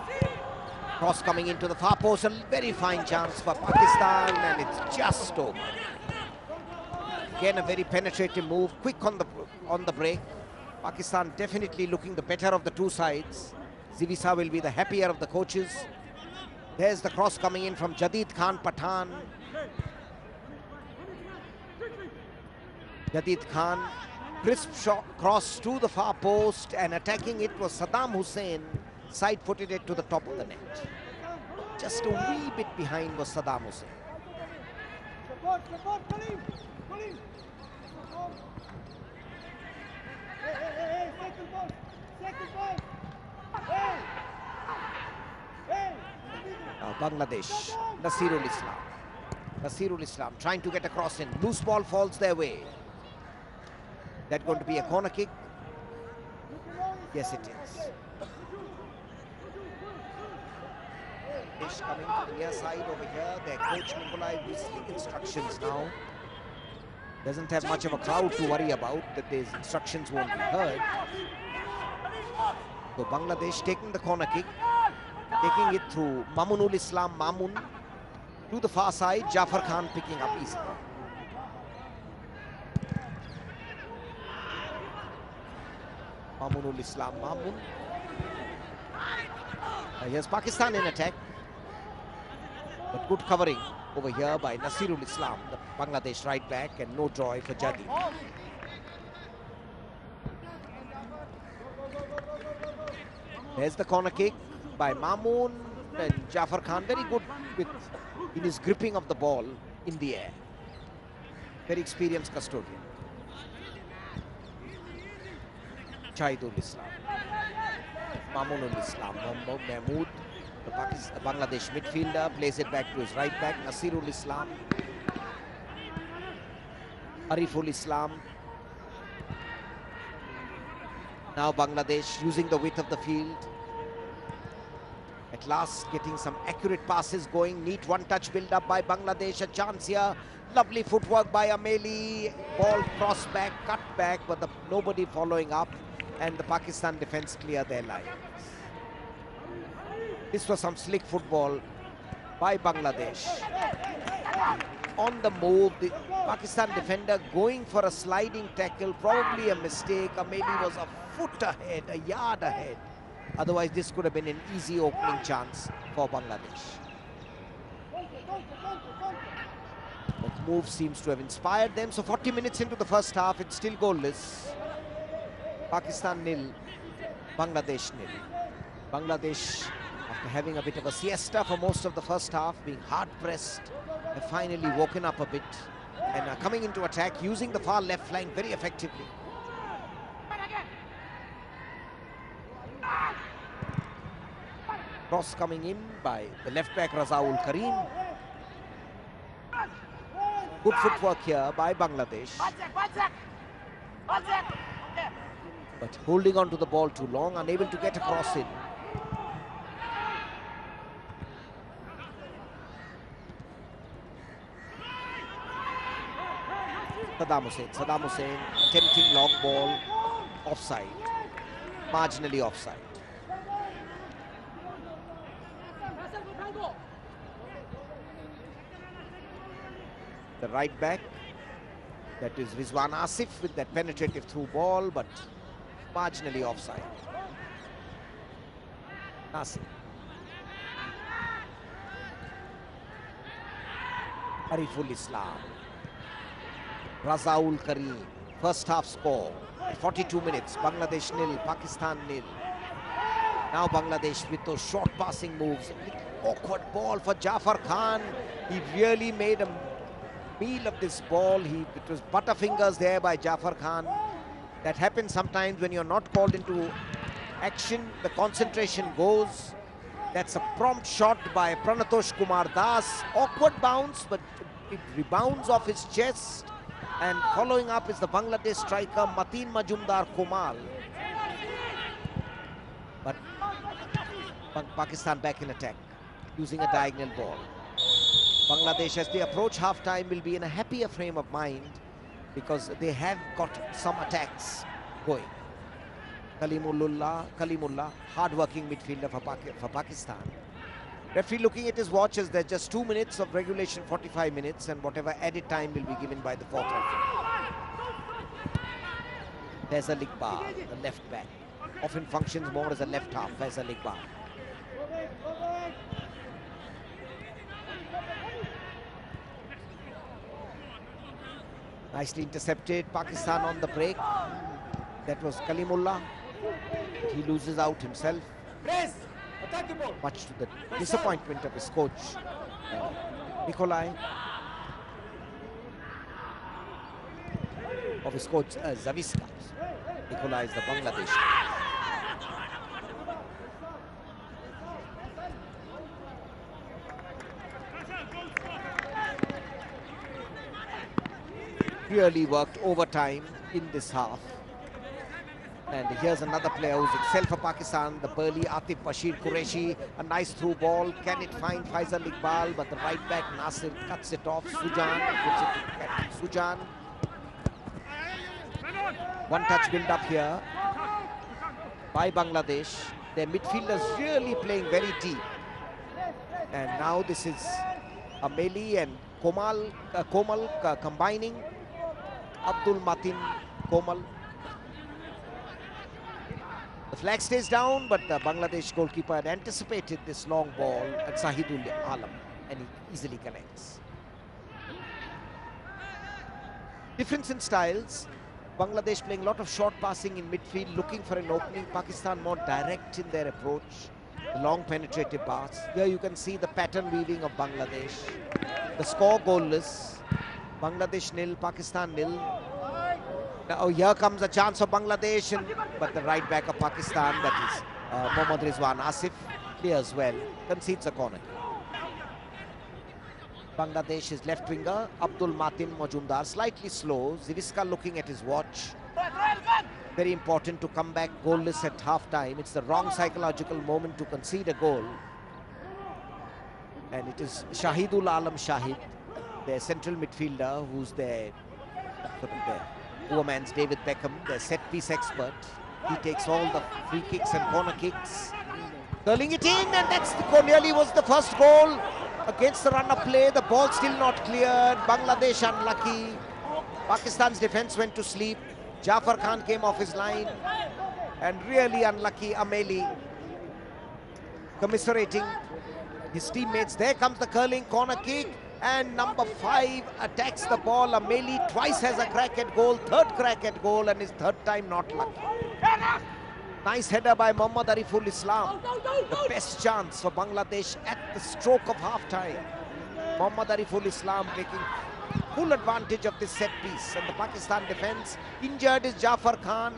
Cross coming into the far post, a very fine chance for Pakistan, and it's just over. Again, a very penetrative move, quick on the break. Pakistan definitely looking the better of the two sides. Zivisa will be the happier of the coaches. There's the cross coming in from Jadid Khan Pathan. Jadid Khan, crisp shot, cross to the far post, and attacking it was Saddam Hussein. Side-footed it to the top of the net. Just a wee bit behind was Saddam Hussein. Now Bangladesh, Nasirul Islam. Nasirul Islam trying to get across in. Loose ball falls their way. That going to be a corner kick? Yes, it is. Coming to the near side over here. Their coach Nikolai whistling instructions now. Doesn't have much of a crowd to worry about, that these instructions won't be heard. So Bangladesh taking the corner kick, taking it through Mamunul Islam Mamun to the far side. Jafar Khan picking up easily. Mamunul Islam Mamun. Here's Pakistan in attack. But good covering over here by Nasirul Islam, the Bangladesh right back, and no joy for Jadid. There's the corner kick by Mamun, and Jafar Khan very good in his gripping of the ball in the air. Very experienced custodian. Shahidul Islam, Mamunul Islam, Mahmood. The Bangladesh midfielder plays it back to his right back, Nasirul Islam. Ariful Islam. Now Bangladesh using the width of the field. At last getting some accurate passes going. Neat one-touch build-up by Bangladesh. A chance here. Lovely footwork by Ameli. Ball cross back, cut back, but nobody following up. And the Pakistan defense clear their line. This was some slick football by Bangladesh. On the move, the Pakistan defender going for a sliding tackle, probably a mistake. Ameli was a foot ahead, a yard ahead. Otherwise, this could have been an easy opening chance for Bangladesh. The move seems to have inspired them. So 40 minutes into the first half, it's still goalless. Pakistan nil, Bangladesh nil. Bangladesh, after having a bit of a siesta for most of the first half, being hard-pressed, have finally woken up a bit and are coming into attack, using the far left flank very effectively. Cross coming in by the left back Razaul Karim. Good footwork here by Bangladesh. But holding on to the ball too long, unable to get across in. Saddam Hussein attempting long ball, offside, marginally offside. The right back, that is Rizwan Asif with that penetrative through ball, but marginally offside. Nasir. Ariful Islam. Razaul Kareem. First half score. At 42 minutes. Bangladesh nil, Pakistan nil. Now Bangladesh with those short passing moves. Awkward ball for Jafar Khan. He really made a meal of this ball. It was butterfingers there by Jafar Khan. That happens sometimes when you're not called into action. The concentration goes. That's a prompt shot by Pranatosh Kumar Das. Awkward bounce, but it rebounds off his chest. And following up is the Bangladesh striker Mateen Majumdar Komal. But Pakistan back in attack, using a diagonal ball. Bangladesh, as they approach half-time, will be in a happier frame of mind because they have got some attacks going. Kalimullah, hard-working midfielder for Pakistan. Referee looking at his watch as there's just 2 minutes of regulation, 45 minutes, and whatever added time will be given by the fourth referee. Faisal Iqbal, the left back, often functions more as a left half. Faisal Iqbal. Nicely intercepted. Pakistan on the break. That was Kalimullah. He loses out himself. Much to the disappointment of his coach, Nikolai. Of his coach, Zaviska. Nikolai is the Bangladesh. Really worked overtime in this half. And here's another player who's excelled for Pakistan, the burly Atif Bashir Qureshi. A nice through ball. Can it find Faisal Iqbal? But the right back Nasir cuts it off. Sujan gives it to Captain Sujan. One touch build up here by Bangladesh. Their midfielders really playing very deep. And now this is Ameli and Komal combining. Abdul Mateen Komal. The flag stays down, but the Bangladesh goalkeeper had anticipated this long ball at Shahidul Alam, and he easily connects. Difference in styles. Bangladesh playing a lot of short passing in midfield, looking for an opening. Pakistan more direct in their approach. The long penetrative pass. Here you can see the pattern weaving of Bangladesh. The score goalless. Bangladesh nil, Pakistan nil. Now here comes a chance of Bangladesh, but the right back of Pakistan, that is Mohammad Rizwan Asif, clears well, concedes a corner. Bangladesh's left winger, Abdul Mateen Majumdar, slightly slow. Zaviska looking at his watch. Very important to come back goalless at half-time. It's the wrong psychological moment to concede a goal. And it is Shahidul Alam Shahid, their central midfielder, who's their woman's David Beckham, their set-piece expert. He takes all the free kicks and corner kicks. Curling it in, and that's nearly was the first goal against the run-up play. The ball still not cleared. Bangladesh unlucky. Pakistan's defense went to sleep. Jafar Khan came off his line. And really unlucky Ameli commiserating his teammates. There comes the curling corner kick. And number 5 attacks the ball. Ameli twice has a crack at goal, third crack at goal, and his third time not lucky. Nice header by Mohammad Ariful Islam. The best chance for Bangladesh at the stroke of half-time. Mohammad Ariful Islam taking full advantage of this set piece. And the Pakistan defense, injured is Jafar Khan.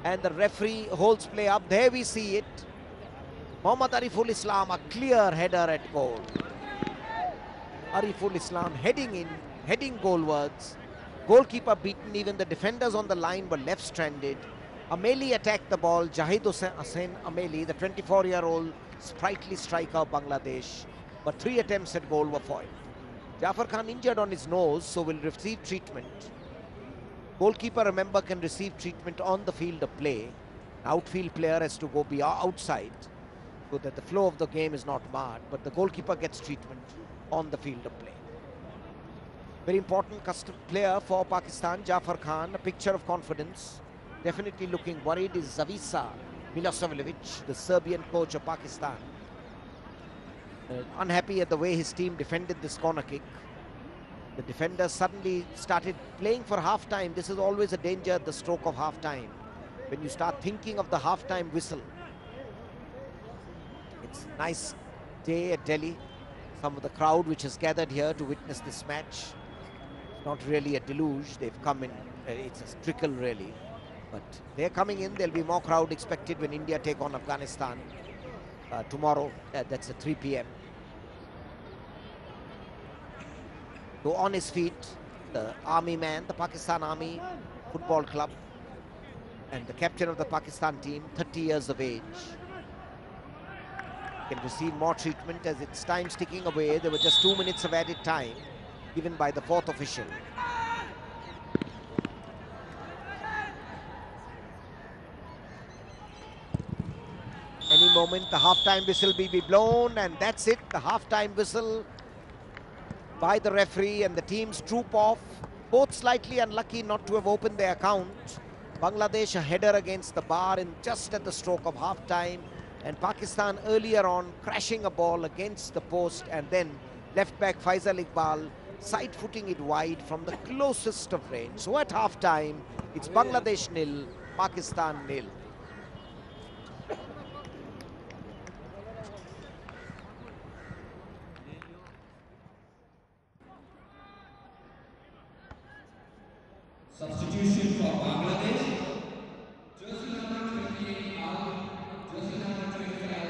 And the referee holds play up. There we see it. Mohammad Ariful Islam, a clear header at goal. Ariful Islam heading in, heading goalwards. Goalkeeper beaten, even the defenders on the line were left stranded. Ameli attacked the ball. Jahid Hussain Ameli, the 24-year-old sprightly striker of Bangladesh. But 3 attempts at goal were foiled. Jafar Khan injured on his nose, so will receive treatment. Goalkeeper, remember, can receive treatment on the field of play. Outfield player has to go outside so that the flow of the game is not marred. But the goalkeeper gets treatment on the field of play. Very important player for Pakistan, Jafar Khan, a picture of confidence. Definitely looking worried is Zavisa Milosavljevic, the Serbian coach of Pakistan. Unhappy at the way his team defended this corner kick. The defenders suddenly started playing for half-time. This is always a danger at the stroke of half-time, when you start thinking of the half-time whistle. It's a nice day at Delhi. Some of the crowd which has gathered here to witness this match. Not really a deluge. They've come in, it's a trickle really. But they're coming in. There'll be more crowd expected when India take on Afghanistan tomorrow. That's at 3 p.m. So on his feet, the army man, the Pakistan Army Football Club, and the captain of the Pakistan team, 30 years of age, can receive more treatment as it's time ticking away. There were just 2 minutes of added time given by the fourth official. Any moment the half-time whistle will be blown, and that's it. The half-time whistle by the referee, and the teams troop off. Both slightly unlucky not to have opened their account. Bangladesh a header against the bar in just at the stroke of half-time, and Pakistan earlier on crashing a ball against the post, and then left back Faisal Iqbal side-footing it wide from the closest of range. So at half-time, it's Bangladesh 0, Pakistan 0. Substitution for Bangladesh. Jersey number 28, Ali. Jersey number 25,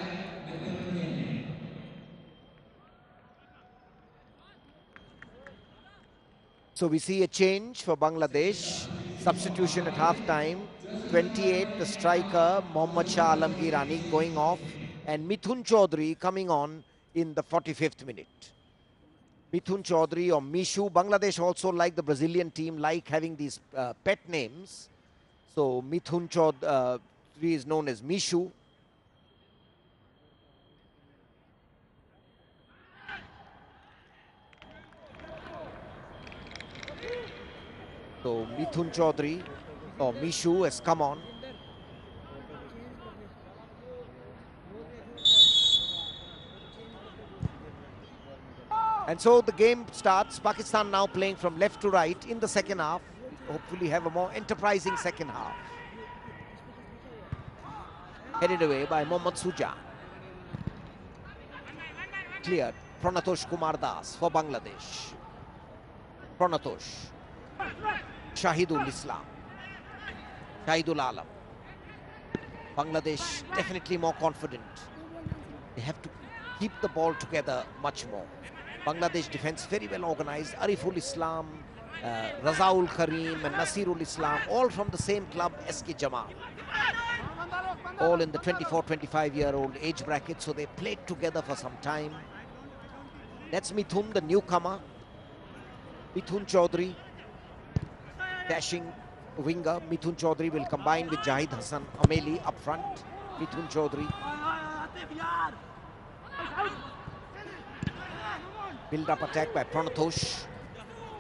Mithun Kenya. So we see a change for Bangladesh. Substitution at half-time. 28, the striker, Mohammad Shah Alamgir Anik going off, and Mithun Chaudhary coming on in the 45th minute. Mithun Chaudhary or Mishu. Bangladesh also, like the Brazilian team, like having these pet names. So Mithun Chaudhary is known as Mishu. So Mithun Chaudhary or Mishu has come on. And so the game starts. Pakistan now playing from left to right in the second half. Hopefully have a more enterprising second half. Headed away by Mohammad Suja. Cleared. Pranatosh Kumar Das for Bangladesh. Pranatosh. Shahidul Islam. Shahidul Alam. Bangladesh definitely more confident. They have to keep the ball together much more. Bangladesh defense very well organized. Ariful Islam, Razaul Karim and Nasirul Islam, all from the same club, SK Jamal. All in the 24-25-year-old age bracket, so they played together for some time. That's Mithun, the newcomer. Mithun Chaudhary, dashing winger. Mithun Chaudhary will combine with Jahid Hassan Ameli up front. Mithun Chaudhary. Build-up attack by Pranatosh.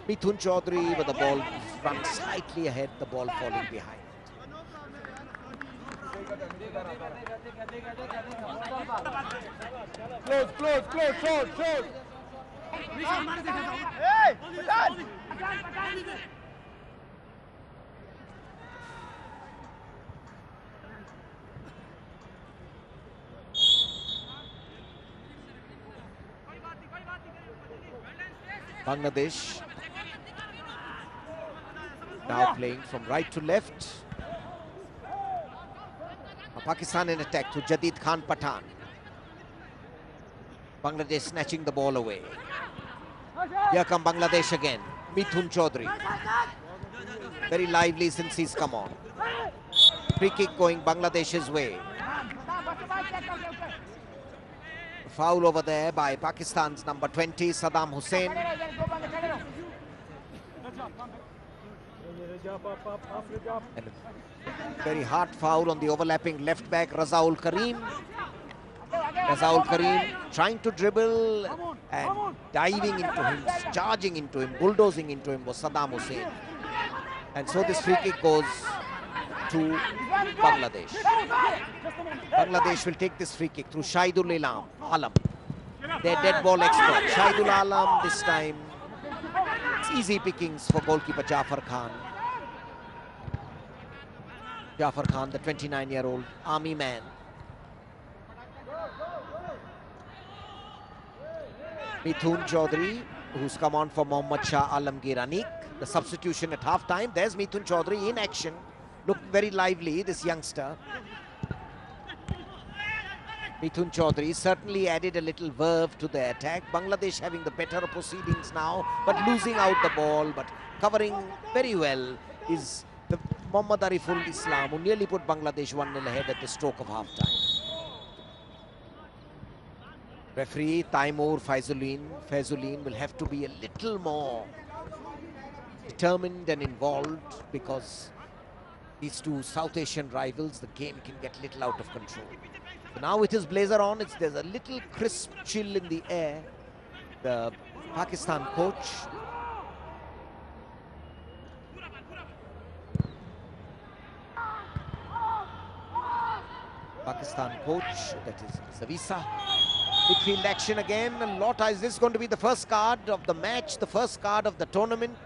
Mithun Chaudhary with the ball run slightly ahead, the ball falling behind. Close, short. Bangladesh now playing from right to left. Pakistan in attack to Jadid Khan Pathan. Bangladesh snatching the ball away. Here come Bangladesh again. Mithun Chaudhary. Very lively since he's come on. Free kick going Bangladesh's way. Foul over there by Pakistan's number 20, Saddam Hussein. And a very hard foul on the overlapping left back, Razaul Karim. Razaul Karim trying to dribble and diving into him, charging into him, bulldozing into him was Saddam Hussein. And so this free kick goes to Bangladesh. Bangladesh will take this free kick through Shahidul Alam, their dead ball expert. Shahidul Alam this time It's easy pickings for goalkeeper Jafar Khan. Jafar Khan, the 29-year-old army man. Mithun Chaudhary, who's come on for Mohammad Shah Alamgir Anik. The substitution at half-time. There's Mithun Chaudhary in action. Looked very lively, this youngster. Mithun Chaudhary certainly added a little verve to the attack. Bangladesh having the better proceedings now, but losing out the ball, but covering very well is the Mohammad Ariful Islam, who nearly put Bangladesh 1-0 ahead at the stroke of half-time. Referee Taimur Faizuleen will have to be a little more determined and involved, because these two South Asian rivals, the game can get a little out of control. So now with his blazer on, there's a little crisp chill in the air. The Pakistan coach, that is Zavisa. Midfield action again, a lot. Is this going to be the first card of the match, the first card of the tournament?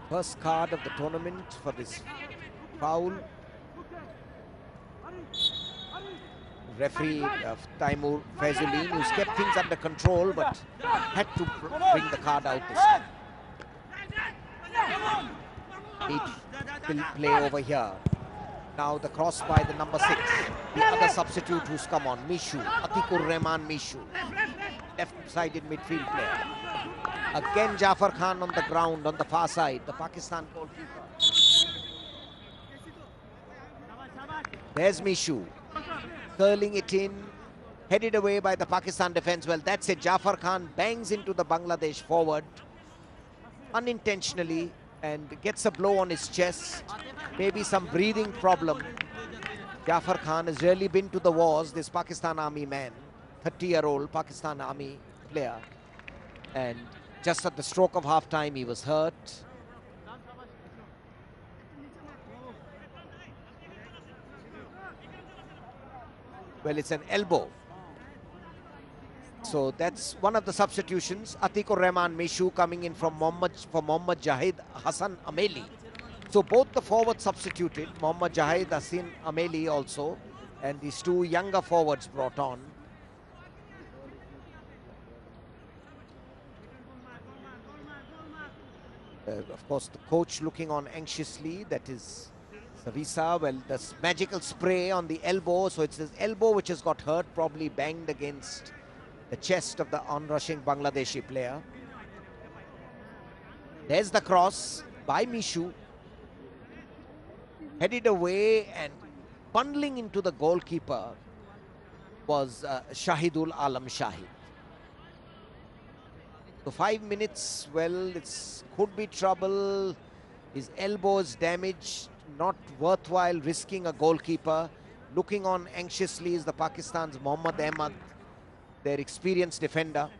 First card of the tournament for this foul. Referee Taimur Faizuleen, who's kept things under control but had to bring the card out this time. He'll play over here. Now the cross by the number 6, the other substitute who's come on, Mishu, Atikur Rahman Mishu, left-sided midfield player. Again Jafar Khan on the ground on the far side, the Pakistan goalkeeper. There's Mishu, curling it in, headed away by the Pakistan defence. Well, that's it. Jafar Khan bangs into the Bangladesh forward unintentionally and gets a blow on his chest. Maybe some breathing problem. Jafar Khan has really been to the wars, this Pakistan Army man, 30-year-old Pakistan Army player. And just at the stroke of half-time, he was hurt. Well, it's an elbow. So that's one of the substitutions. Atikur Rahman Mishu coming in from Mohammad Jahid Hassan Ameli. So both the forwards substituted, Mohammad Jahid Hassan Ameli also, and these two younger forwards brought on. Of course, the coach looking on anxiously, that is Zavisa. Well, this magical spray on the elbow, so it's his elbow which has got hurt, probably banged against the chest of the onrushing Bangladeshi player. There's the cross by Mishu. Headed away and bundling into the goalkeeper was Shahidul Alam Shahid. So 5 minutes, well, it could be trouble. His elbow is damaged, not worthwhile risking a goalkeeper. Looking on anxiously is the Pakistan's Mohammad Ahmad, their experienced defender.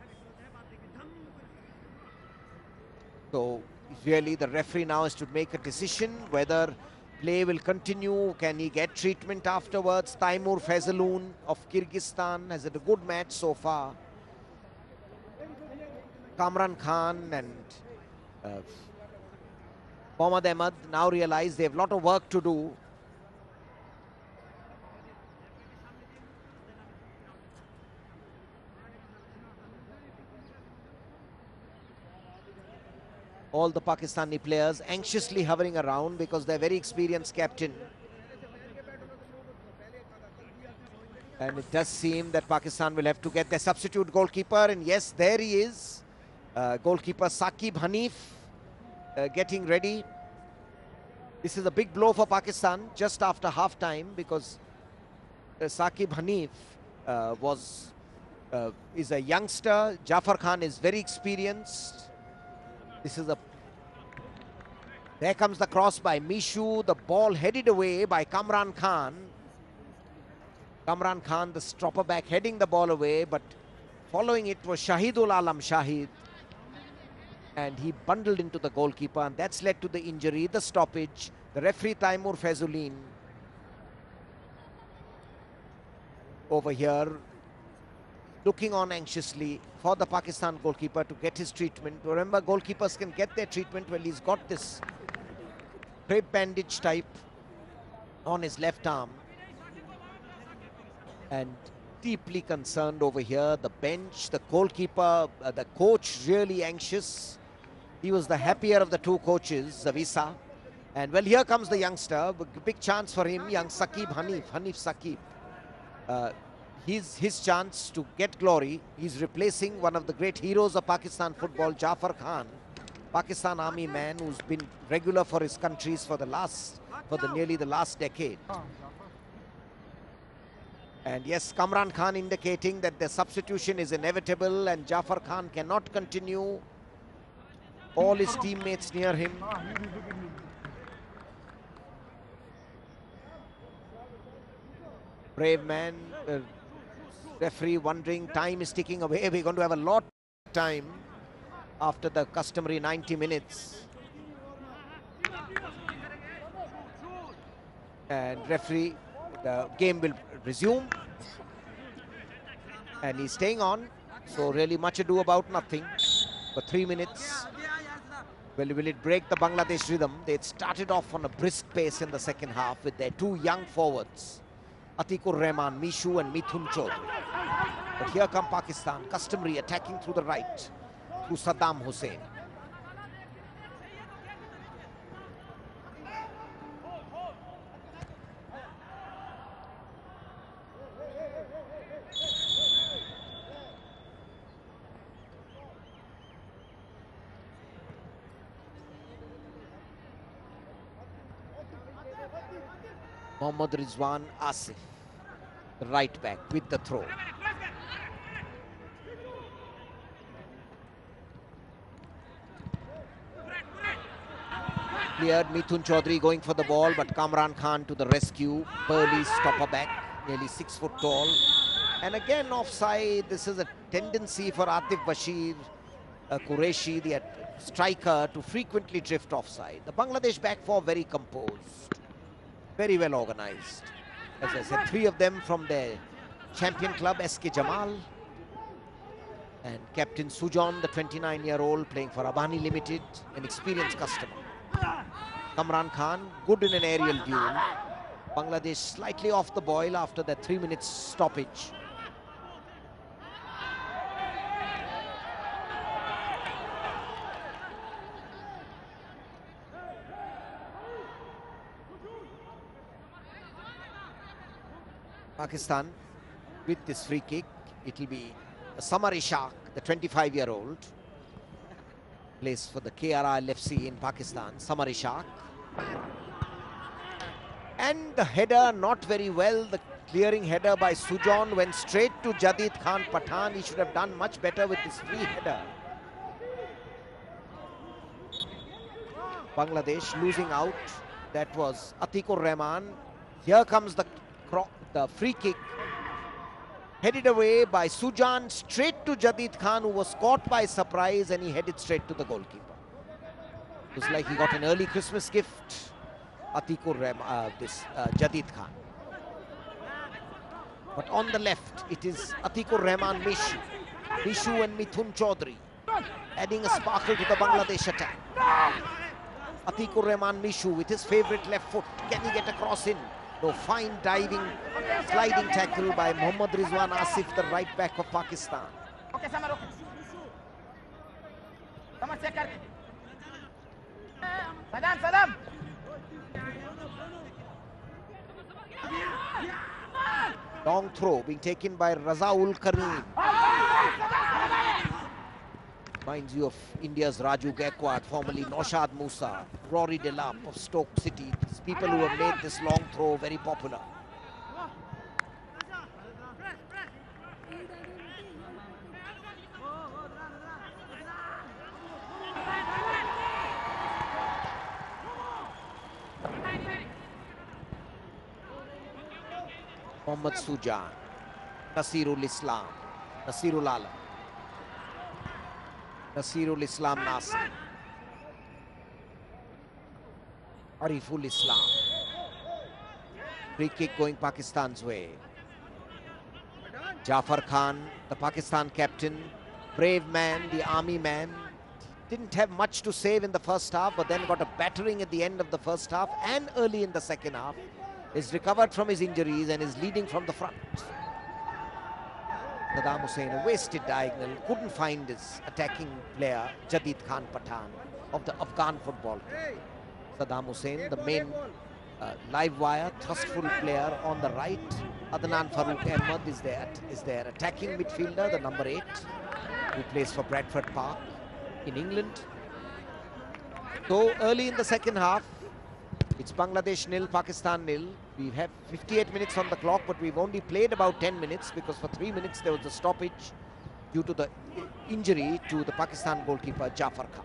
So really the referee now has to make a decision whether play will continue. Can he get treatment afterwards? Taimur Faizuleen of Kyrgyzstan has had a good match so far. Kamran Khan and Mohammad Ahmad now realize they have a lot of work to do. All the Pakistani players anxiously hovering around because they're very experienced captain. And it does seem that Pakistan will have to get their substitute goalkeeper. And yes, there he is. Goalkeeper Saqib Hanif getting ready. This is a big blow for Pakistan just after half-time, because Saqib Hanif is a youngster. Jafar Khan is very experienced. There comes the cross by Mishu. The ball headed away by Kamran Khan. Kamran Khan, the stopper back, heading the ball away, but following it was Shahidul Alam Shahid. and he bundled into the goalkeeper, and that's led to the injury, the stoppage. The referee Taimur Faizullin over here looking on anxiously for the Pakistan goalkeeper to get his treatment. Remember, goalkeepers can get their treatment when he's got this crepe bandage type on his left arm. And deeply concerned over here, the bench, the goalkeeper, the coach really anxious. He was the happier of the two coaches, Zavisa. And well, here comes the youngster, big chance for him, young Hanif Saqib. His chance to get glory. He's replacing one of the great heroes of Pakistan football, Jafar Khan, Pakistan Army man who's been regular for his countries for nearly the last decade. And yes, Kamran Khan indicating that the substitution is inevitable and Jafar Khan cannot continue. All his teammates near him. Brave man. Referee wondering, time is ticking away. We're going to have a lot of time after the customary 90 minutes. And referee, the game will resume. And he's staying on. So really much ado about nothing. For 3 minutes. Well, will it break the Bangladesh rhythm? They had started off on a brisk pace in the second half with their two young forwards, Atikur Rahman, Mishu and Mithun Chaudhary. But here come Pakistan, customary attacking through the right, through Saddam Hussein. Mohammad Rizwan Asif, the right back, with the throw. Cleared, Mithun Chaudhary going for the ball, but Kamran Khan to the rescue. Burly stopper back, nearly 6 foot tall. And again offside. This is a tendency for Atif Bashir Qureshi, the striker, to frequently drift offside. The Bangladesh back four very composed, very well organized. As I said, 3 of them from their champion club, SK Jamal. And Captain Sujon, the 29-year-old, playing for Abani Limited, an experienced customer. Kamran Khan, good in an aerial duel. Bangladesh slightly off the boil after that 3 minutes stoppage. Pakistan with this free kick, it will be Samar Ishaq, the 25-year-old, plays for the KRL FC in Pakistan. Samar Ishaq, and the header not very well. The clearing header by Sujon went straight to Jadid Khan Pathan. He should have done much better with this free header. Bangladesh losing out. That was Atikur Rahman. Here comes the free kick, headed away by Sujan straight to Jadid Khan, who was caught by surprise, and he headed straight to the goalkeeper. It was like he got an early Christmas gift, Atikur Rahman, Jadid Khan. But on the left, it is Atikur Rahman Mishu and Mithun Chaudhary, adding a sparkle to the Bangladesh attack. Atikur Rahman Mishu with his favorite left foot. Can he get a cross in? No, fine diving, sliding tackle by Mohammad Rizwan Asif, the right back of Pakistan. Okay, Samar, okay. Samar, check kar. Saddam. Long throw being taken by Razaul Kareem. Reminds you of India's Raju Gaikwad, formerly Naushad Musa, Rory Delap of Stoke City. These people who have made this long throw very popular. Mohammad Sujan, Nasirul Alam. Nasirul Islam Nasir. Ariful Islam. Free kick going Pakistan's way. Jafar Khan, the Pakistan captain, brave man, the army man, didn't have much to save in the first half, but then got a battering at the end of the first half and early in the second half. Is recovered from his injuries and is leading from the front. Saddam Hussein, a wasted diagonal, couldn't find his attacking player, Jadid Khan Pathan of the Afghan football team. Saddam Hussein, the main live wire, thrustful player on the right. Adnan Farooq Ahmed is their attacking midfielder, the number 8, who plays for Bradford Park in England. So early in the second half, it's Bangladesh 0, Pakistan 0. We have 58 minutes on the clock, but we've only played about 10 minutes because for 3 minutes there was a stoppage due to the injury to the Pakistan goalkeeper Jafar Khan.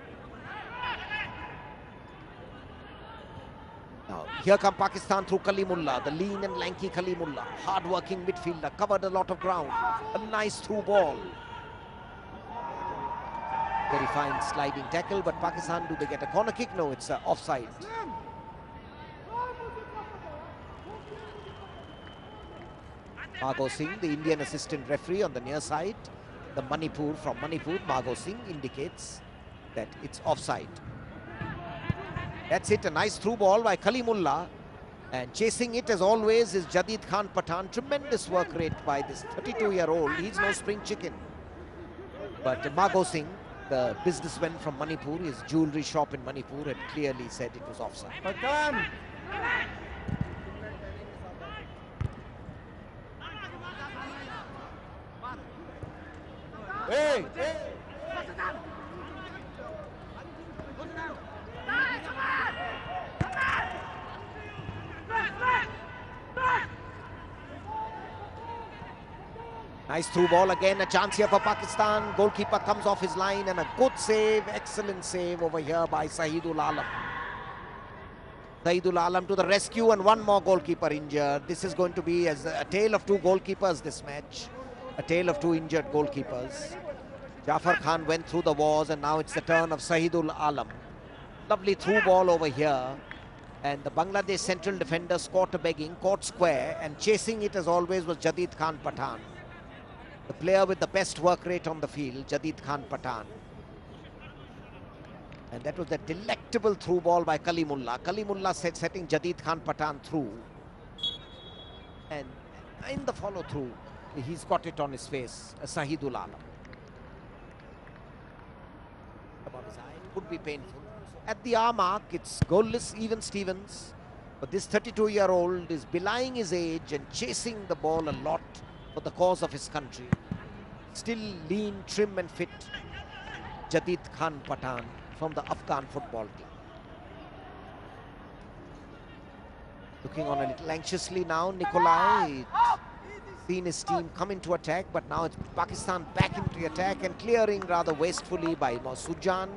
Now, here come Pakistan through Kalimullah, the lean and lanky Kalimullah, hard-working midfielder, covered a lot of ground. A nice through ball. Very fine sliding tackle, but Pakistan, do they get a corner kick? No, it's offside. Margot Singh, the Indian assistant referee on the near side. The Manipur, from Manipur, Margot Singh indicates that it's offside. That's it, a nice through ball by Kalimullah. And chasing it as always is Jadid Khan Pathan. Tremendous work rate by this 32-year-old. He's no spring chicken. But Margot Singh, the businessman from Manipur, his jewelry shop in Manipur, had clearly said it was offside. Pathan. Hey! Nice through ball again, a chance here for Pakistan. Goalkeeper comes off his line and a good save, excellent save over here by Sahidul Alam. Sahidul Alam to the rescue, and one more goalkeeper injured. This is going to be as a tale of two goalkeepers this match. A tale of two injured goalkeepers. Jafar Khan went through the walls and now it's the turn of Sahidul Alam. Lovely through ball over here. And the Bangladesh central defender caught a begging, caught square, and chasing it as always was Jadid Khan Pathan. The player with the best work rate on the field, Jadid Khan Pathan. And that was a delectable through ball by Kalimullah. Kalimullah setting Jadid Khan Pathan through. And in the follow through, he's got it on his face, Sahidul Alam. Above his eye, could be painful. At the hour mark, it's goalless, even Stevens. But this 32-year-old is belying his age and chasing the ball a lot for the cause of his country. Still lean, trim and fit, Jadid Khan Pathan from the Afghan football team. Looking on a little anxiously now, Nikolai. Seen his team come into attack, but now it's Pakistan back into attack and clearing rather wastefully by Sujan.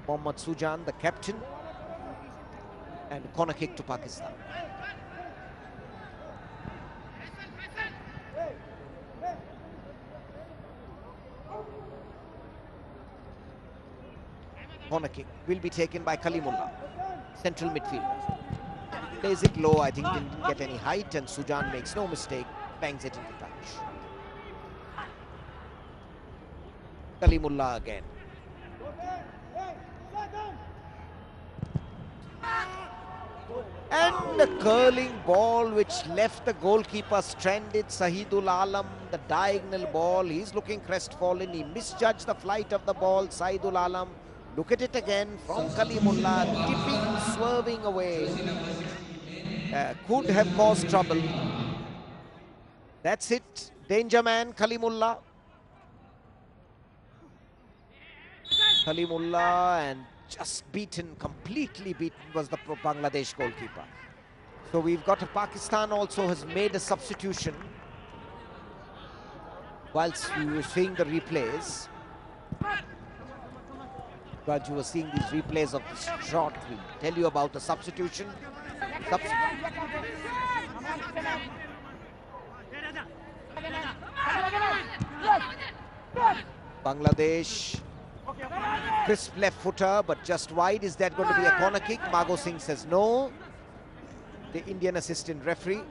Mohammad Sujan, the captain. And corner kick to Pakistan. Corner kick will be taken by Kalimullah, central midfielder. Plays it low, I think didn't get any height, and Sujan makes no mistake, bangs it into touch. Kalimullah again. And the curling ball which left the goalkeeper stranded, Sahidul Alam, the diagonal ball. He's looking crestfallen. He misjudged the flight of the ball, Sahidul Alam. Look at it again from Kalimullah, tipping, swerving away. Could have caused trouble. That's it. Danger man, Kalimullah. Kalimullah, and just beaten, completely beaten was the Bangladesh goalkeeper. So we've got Pakistan also has made a substitution whilst we were seeing the replays. While you were seeing these replays of this shot, we tell you about the substitution. Bangladesh Crisp left footer, but just wide. Is that going to be a corner kick? Margo Singh says no. The Indian assistant referee.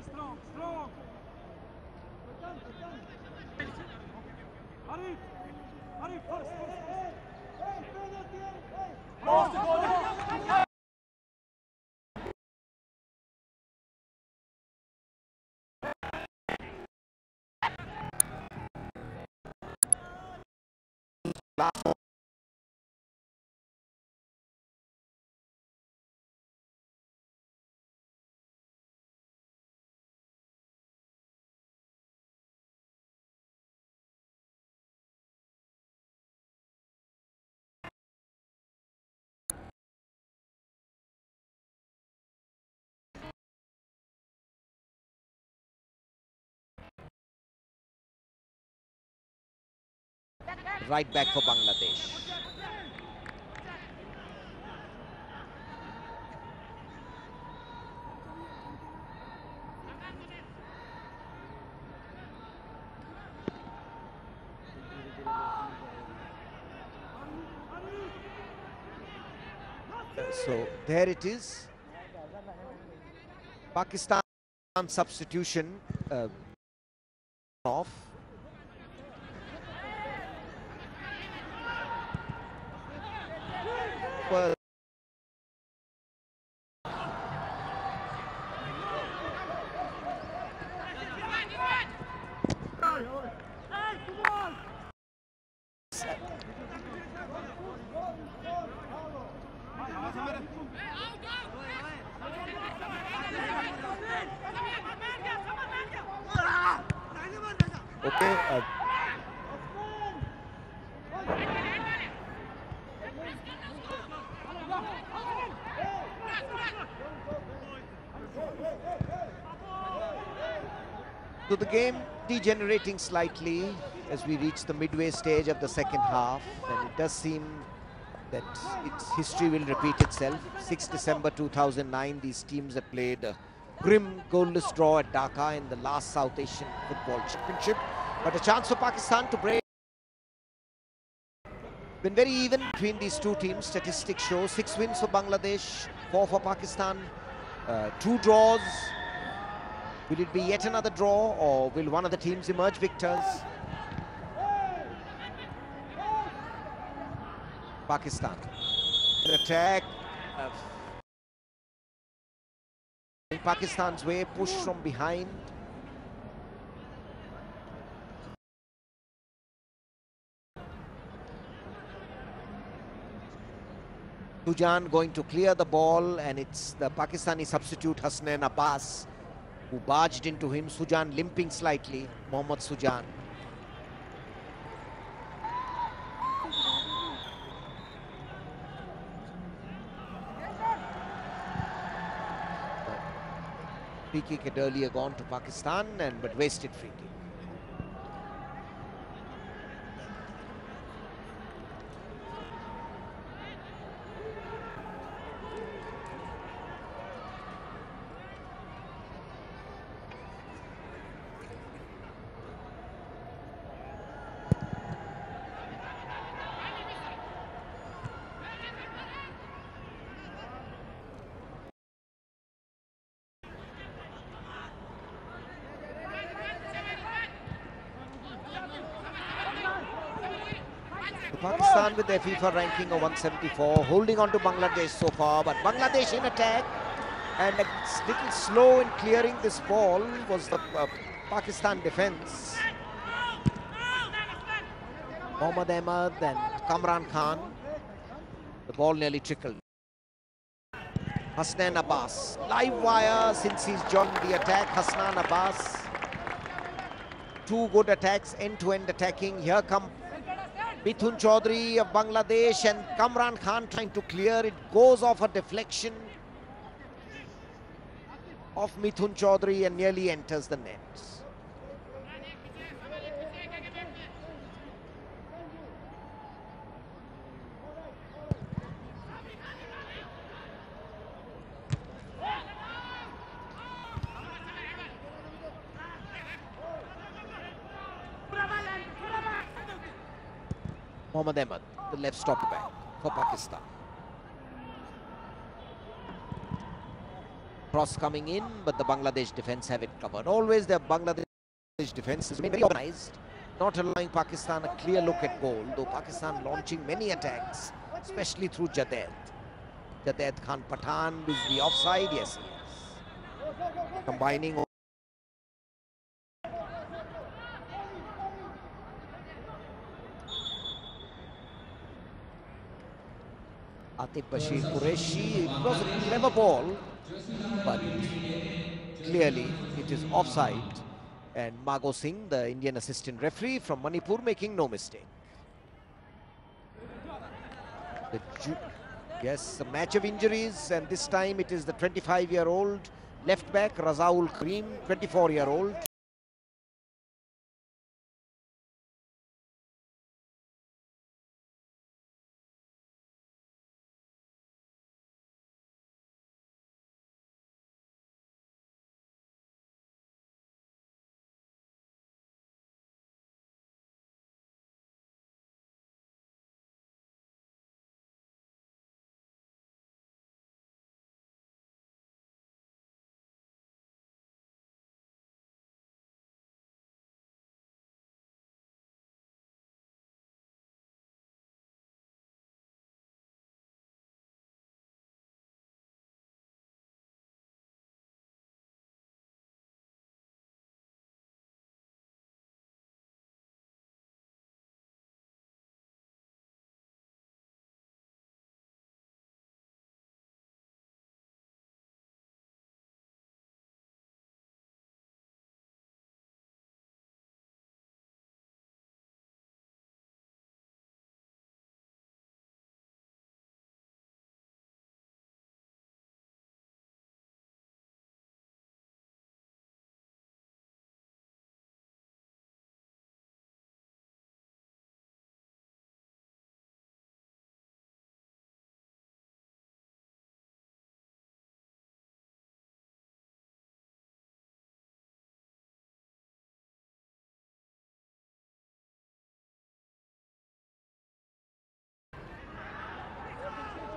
Right back for Bangladesh. So there it is. Pakistan substitution off. Well, okay. So the game degenerating slightly as we reach the midway stage of the second half, and it does seem that its history will repeat itself. 6 December 2009, these teams had played a grim goalless draw at Dhaka in the last South Asian Football Championship. But a chance for Pakistan to break. Been very even between these two teams. Statistics show 6 wins for Bangladesh, 4 for Pakistan, 2 draws. Will it be yet another draw, or will one of the teams emerge victors? Pakistan. Attack. In Pakistan's way, push from behind. Sujan going to clear the ball, and it's the Pakistani substitute Hasnain Abbas who barged into him. Sujan limping slightly. Mohammad Sujan. Free kick had earlier gone to Pakistan, but wasted free kick. Pakistan with their FIFA ranking of 174, holding on to Bangladesh so far, but Bangladesh in attack, and a little slow in clearing this ball was the Pakistan defence. Mohammad Ahmed and Kamran Khan. The ball nearly trickled. Hasnain Abbas, live wire since he's joined the attack. Hasnain Abbas, 2 good attacks, end-to-end attacking. Here come Mithun Chaudhary of Bangladesh, and Kamran Khan trying to clear. It goes off a deflection of Mithun Chaudhary and nearly enters the net. Mohammad Ahmed. the left stop back for Pakistan. Cross coming in, but the Bangladesh defence have it covered. Always the Bangladesh defence has been very organised, not allowing Pakistan a clear look at goal, though Pakistan launching many attacks, especially through Jaded. Jaded Khan Pathan will be offside, yes, combining. Atif Bashir Qureshi, it was a clever ball, but clearly it is offside. And Mago Singh, the Indian assistant referee from Manipur, making no mistake. Yes, a match of injuries, and this time it is the 25-year-old left back Razaul Karim, 24-year-old.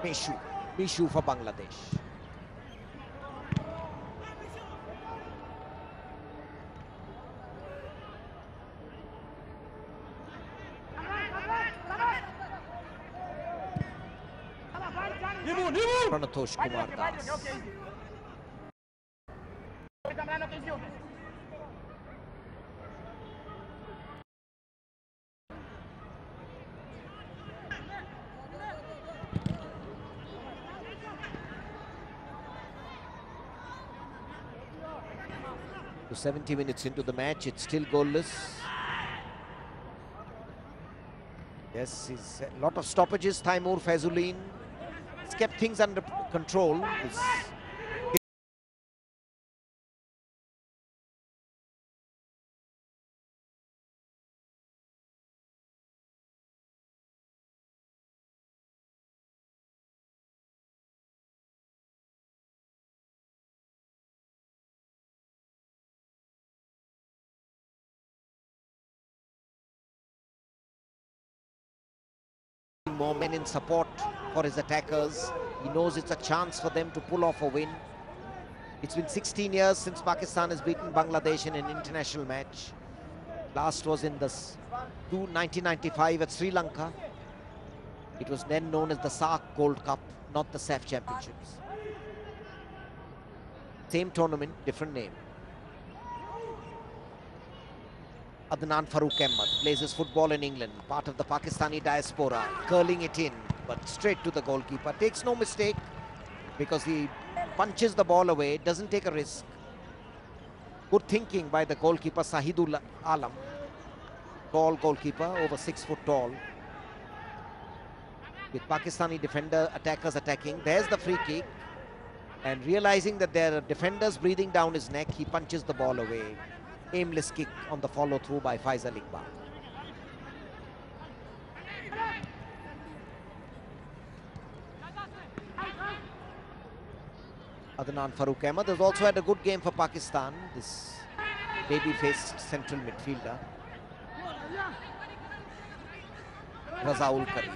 Mishu for Bangladesh. Pranatosh Kumar Das. So 70 minutes into the match, it's still goalless. Yes, he's a lot of stoppages. Taimur Faizullin has kept things under control. More men in support for his attackers. He knows it's a chance for them to pull off a win. It's been 16 years since Pakistan has beaten Bangladesh in an international match. Last was in the 1995 at Sri Lanka. It was then known as the SAARC Gold Cup, not the SAF Championships. Same tournament, different name. Adnan Farooq Ahmed plays his football in England, part of the Pakistani diaspora, curling it in, but straight to the goalkeeper. Takes no mistake because he punches the ball away, doesn't take a risk. Good thinking by the goalkeeper Sahidul Alam. Tall goalkeeper, over 6 foot tall. With Pakistani attackers attacking, there's the free kick. And realizing that there are defenders breathing down his neck, he punches the ball away. Aimless kick on the follow-through by Faisal Iqbal. Adnan Farooq Ahmed has also had a good game for Pakistan, this baby-faced central midfielder. Razaul Karim.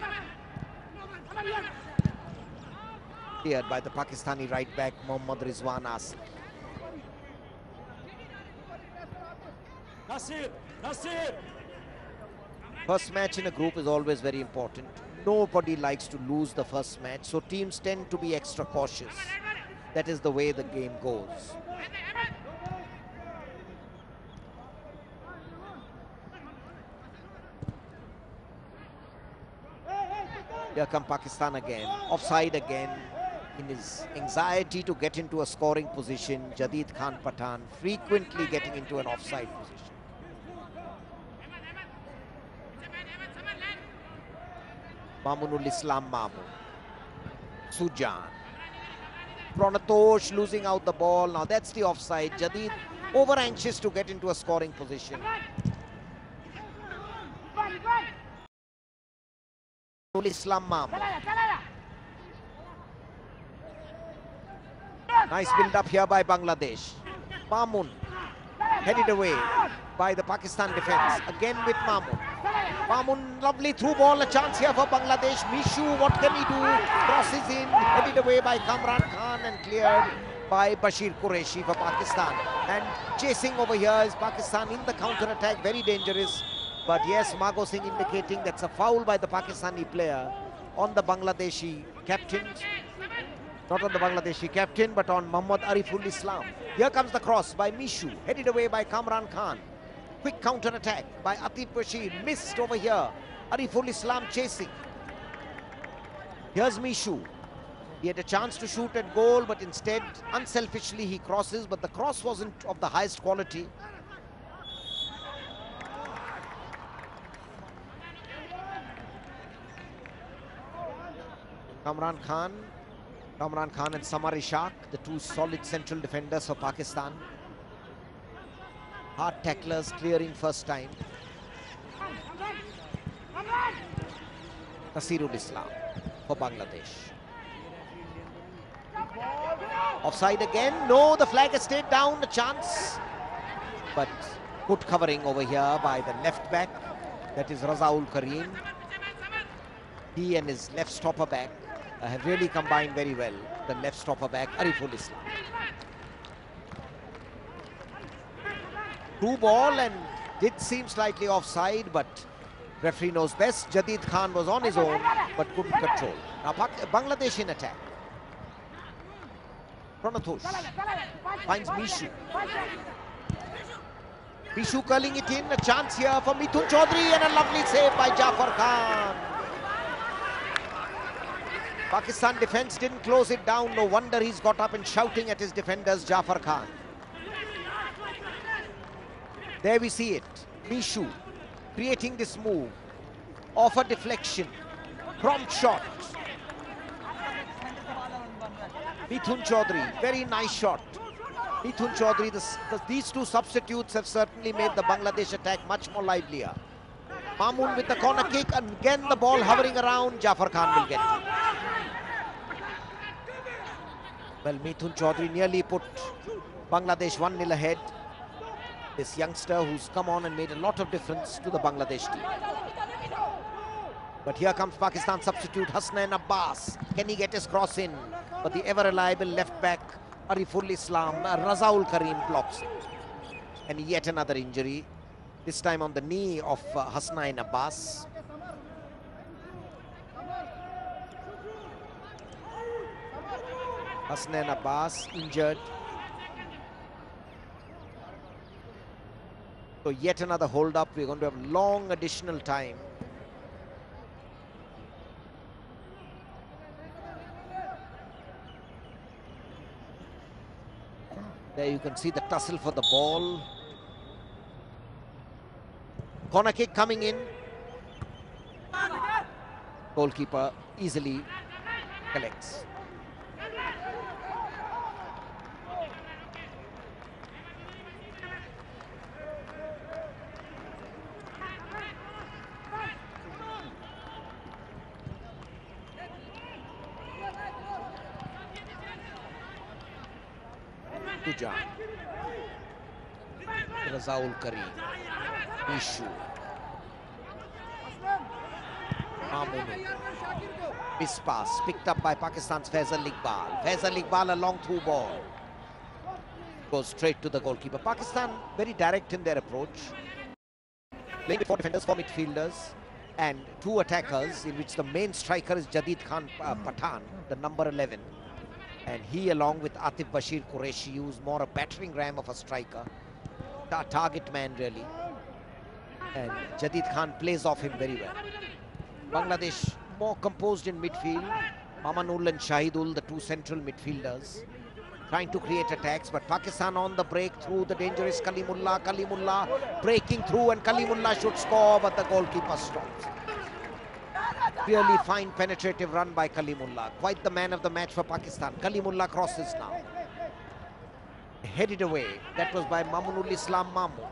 Cleared by the Pakistani right back Mohammad Rizwan Asif. Nasir, Nasir. First match in a group is always very important. Nobody likes to lose the first match, so teams tend to be extra cautious. That is the way the game goes. Here come Pakistan again. Offside again. In his anxiety to get into a scoring position, Jadid Khan Pathan frequently getting into an offside position. Mamunul Islam Mamu. Sujan. Pranatosh losing out the ball. Now that's the offside. Jadid over anxious to get into a scoring position. Islam Mamu. Nice build up here by Bangladesh. Mamun headed away by the Pakistan defense. Again with Mamun. Mamun, lovely through ball, a chance here for Bangladesh. Mishu, what can he do? Crosses in, headed away by Kamran Khan and cleared by Bashir Qureshi for Pakistan. And chasing over here is Pakistan in the counter-attack, very dangerous. But yes, Mago Singh indicating that's a foul by the Pakistani player on the Bangladeshi captain. Not on the Bangladeshi captain, but on Muhammad Ariful Islam. Here comes the cross by Mishu, headed away by Kamran Khan. Quick counter-attack by Atif Bashir, missed over here. Ariful Islam chasing. Here's Mishu. He had a chance to shoot at goal, but instead, unselfishly, he crosses, but the cross wasn't of the highest quality. Kamran Khan and Samar Ishaq, the two solid central defenders for Pakistan. Hard tacklers clearing first time. Nasirul Islam for Bangladesh. Offside again. No, the flag has stayed down, a chance. But good covering over here by the left back. That is Razaul Karim. He and his left stopper back have really combined very well. The left stopper back, Ariful Islam. Through ball and did seem slightly offside, but referee knows best. Jadid Khan was on his own, but couldn't control. Now Bangladesh in attack. Pranatosh finds Mishu. Mishu curling it in. A chance here for Mithun Chaudhary and a lovely save by Jafar Khan. Pakistan defense didn't close it down. No wonder he's got up and shouting at his defenders, Jafar Khan. There we see it. Mishu creating this move. Off a deflection. Prompt shot. Mithun Chaudhary, very nice shot. Mithun Chaudhary, these two substitutes have certainly made the Bangladesh attack much more livelier. Mamun with the corner kick, and again the ball hovering around. Jafar Khan will get it. Well, Mithun Chaudhary nearly put Bangladesh 1-0 ahead. This youngster who's come on and made a lot of difference to the Bangladesh team. But here comes Pakistan substitute Hasnain Abbas. Can he get his cross in? But the ever-reliable left back Ariful Islam, Razaul Karim blocks it. And yet another injury. This time on the knee of Hasnain Abbas. Hasnain Abbas injured. So yet another hold-up. We're going to have long additional time. There you can see the tussle for the ball. Corner kick coming in. Goalkeeper easily collects. Sujan. Razaul Karim. Mishu. Mamunul. Miss pass picked up by Pakistan's Faisal Iqbal. Faisal Iqbal, a long through ball. Goes straight to the goalkeeper. Pakistan very direct in their approach. Playing with 4 defenders, 4 midfielders and 2 attackers, in which the main striker is Jadid Khan Pathan, the number 11. And he, along with Atif Bashir Qureshi, who's more a battering ram of a striker. Target man, really. And Jadid Khan plays off him very well. Bangladesh more composed in midfield. Mamunul and Shahidul, the 2 central midfielders, trying to create attacks, but Pakistan on the break through the dangerous Kalimullah. Kalimullah breaking through, and Kalimullah should score, but the goalkeeper stops. Really fine penetrative run by Kalimullah. Quite the man of the match for Pakistan. Kalimullah crosses now. Headed away. That was by Mamunul Islam Mamun.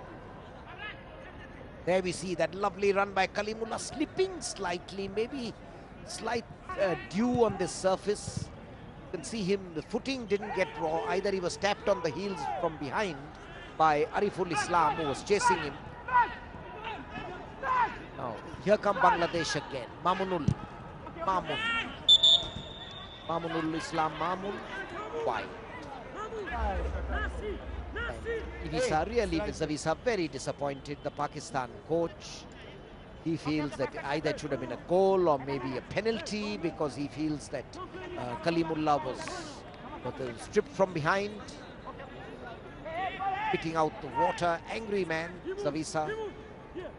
There we see that lovely run by Kalimullah, slipping slightly, maybe slight dew on this surface. You can see him, the footing didn't get raw. Either he was tapped on the heels from behind by Ariful Islam, who was chasing him. Now, here come Bangladesh again. Mamunul. Mamun. Mamunul Islam Mamun. Wide. Ivisa, really, Ivisa very disappointed. The Pakistan coach, he feels that either it should have been a goal or maybe a penalty, because he feels that Kalimullah was stripped from behind, spitting out the water. Angry man, Zavisa.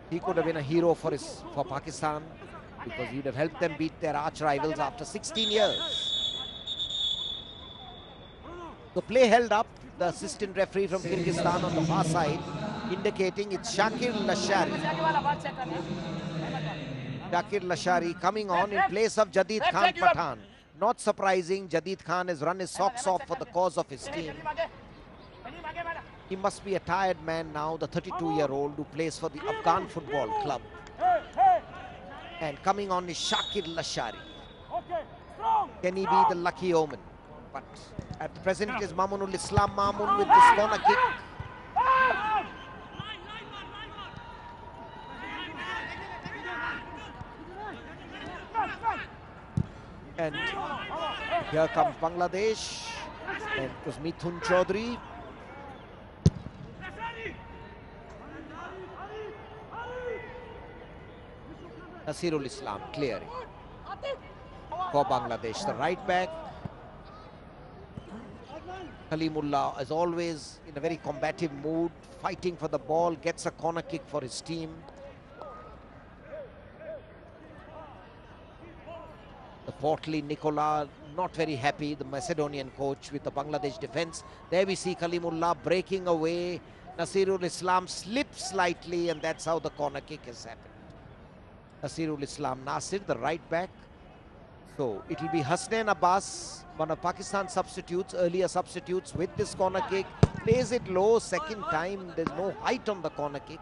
He could have been a hero for Pakistan, because he would have helped them beat their arch rivals after 16 years. The play held up. The assistant referee from Kyrgyzstan on the far side indicating it's Shakir Lashari. Shakir Lashari coming on in place of Jadid Khan Pathan. Not surprising, Jadid Khan has run his socks off for the cause of his team. He must be a tired man now, the 32-year-old who plays for the Afghan football club. And coming on is Shakir Lashari. Can he be the lucky omen? But at the present it is Mamunul Islam Mamun with this corner kick. And here comes Bangladesh. And it was Mithun Chaudhary. Nasirul Islam clearing for Bangladesh. The right back. Kalimullah, as always, in a very combative mood, fighting for the ball, gets a corner kick for his team. The portly Nikola, not very happy, the Macedonian coach, with the Bangladesh defense. There we see Kalimullah breaking away. Nasirul Islam slips slightly, and that's how the corner kick has happened. Nasirul Islam Nasir, the right back. So it will be Hasnain Abbas, one of Pakistan's substitutes, earlier substitutes, with this corner kick. Plays it low, second time. There's no height on the corner kick.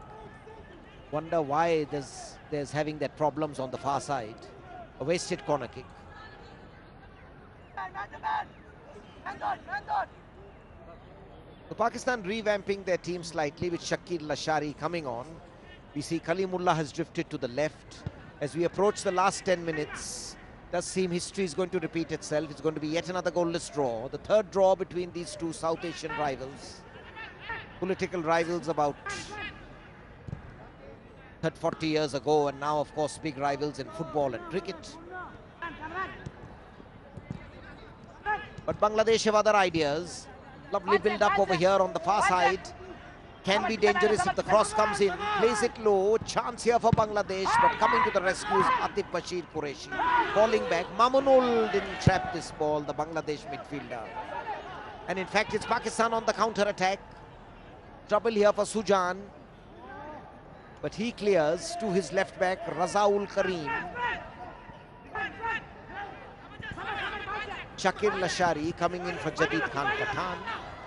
Wonder why there's having that problems on the far side. A wasted corner kick. So Pakistan revamping their team slightly with Shakir Lashari coming on. We see Kalimullah has drifted to the left. As we approach the last 10 minutes, does seem history is going to repeat itself. It's going to be yet another goalless draw. The third draw between these two South Asian rivals. Political rivals about 40 years ago, and now, of course, big rivals in football and cricket. But Bangladesh have other ideas. Lovely build-up over here on the far side. Can be dangerous if the cross comes in. Plays it low. Chance here for Bangladesh, but coming to the rescue is Atif Bashir Qureshi. Falling back. Mamunul didn't trap this ball, the Bangladesh midfielder. And in fact, it's Pakistan on the counter-attack. Trouble here for Sujan. But he clears to his left back, Razaul Karim. Shakir Lashari coming in for Jadid Khan Pathan.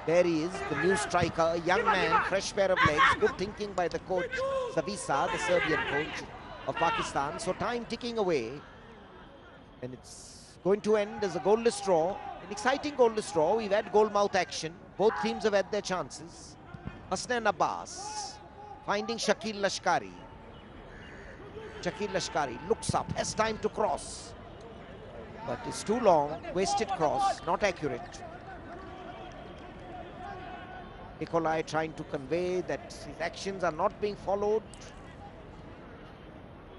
There he is, the new striker, a young man, fresh pair of legs. Good thinking by the coach, Zavisa, the Serbian coach of Pakistan. So time ticking away. And it's going to end as a goalless draw. An exciting goalless draw. We've had goal mouth action. Both teams have had their chances. Hasnain Abbas finding Shakir Lashkari. Shakil Lashkari looks up, has time to cross. But it's too long, wasted cross, not accurate. Nikolai trying to convey that his actions are not being followed.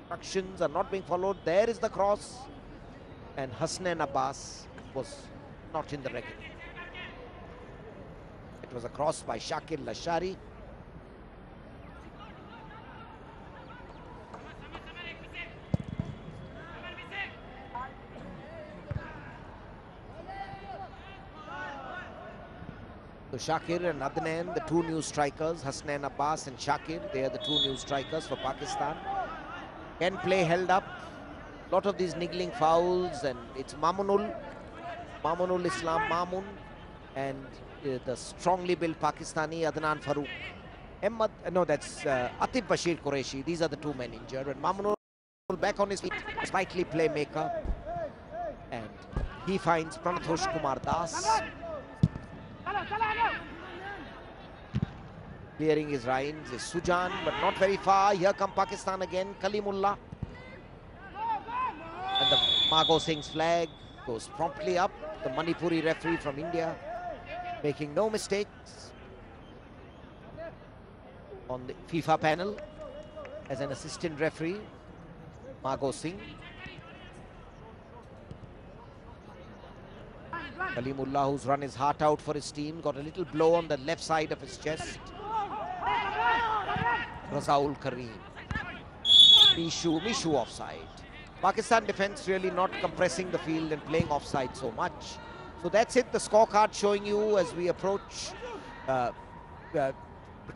Instructions are not being followed. There is the cross. And Hasnain Abbas was not in the reckoning. It was a cross by Shakil Lashkari. So Shakir and Adnan, the two new strikers, Hasnain Abbas and Shakir, they are the two new strikers for Pakistan. Can play held up. Lot of these niggling fouls, and it's Mamunul Islam Mamun, and the strongly built Pakistani Adnan Farooq. That's Atif Bashir Qureshi. These are the two men injured. And Mamunul back on his feet, slightly playmaker, and he finds Pranathosh Kumar Das. Clearing his lines is Sujan, but not very far. Here come Pakistan again, Kalimullah. And the Margot Singh's flag goes promptly up. The Manipuri referee from India making no mistakes on the FIFA panel as an assistant referee, Margot Singh. Kalimullah, who's run his heart out for his team, got a little blow on the left side of his chest. Razaul Kareem. Mishu offside. Pakistan defense really not compressing the field and playing offside so much. So that's it, the scorecard showing you as we approach the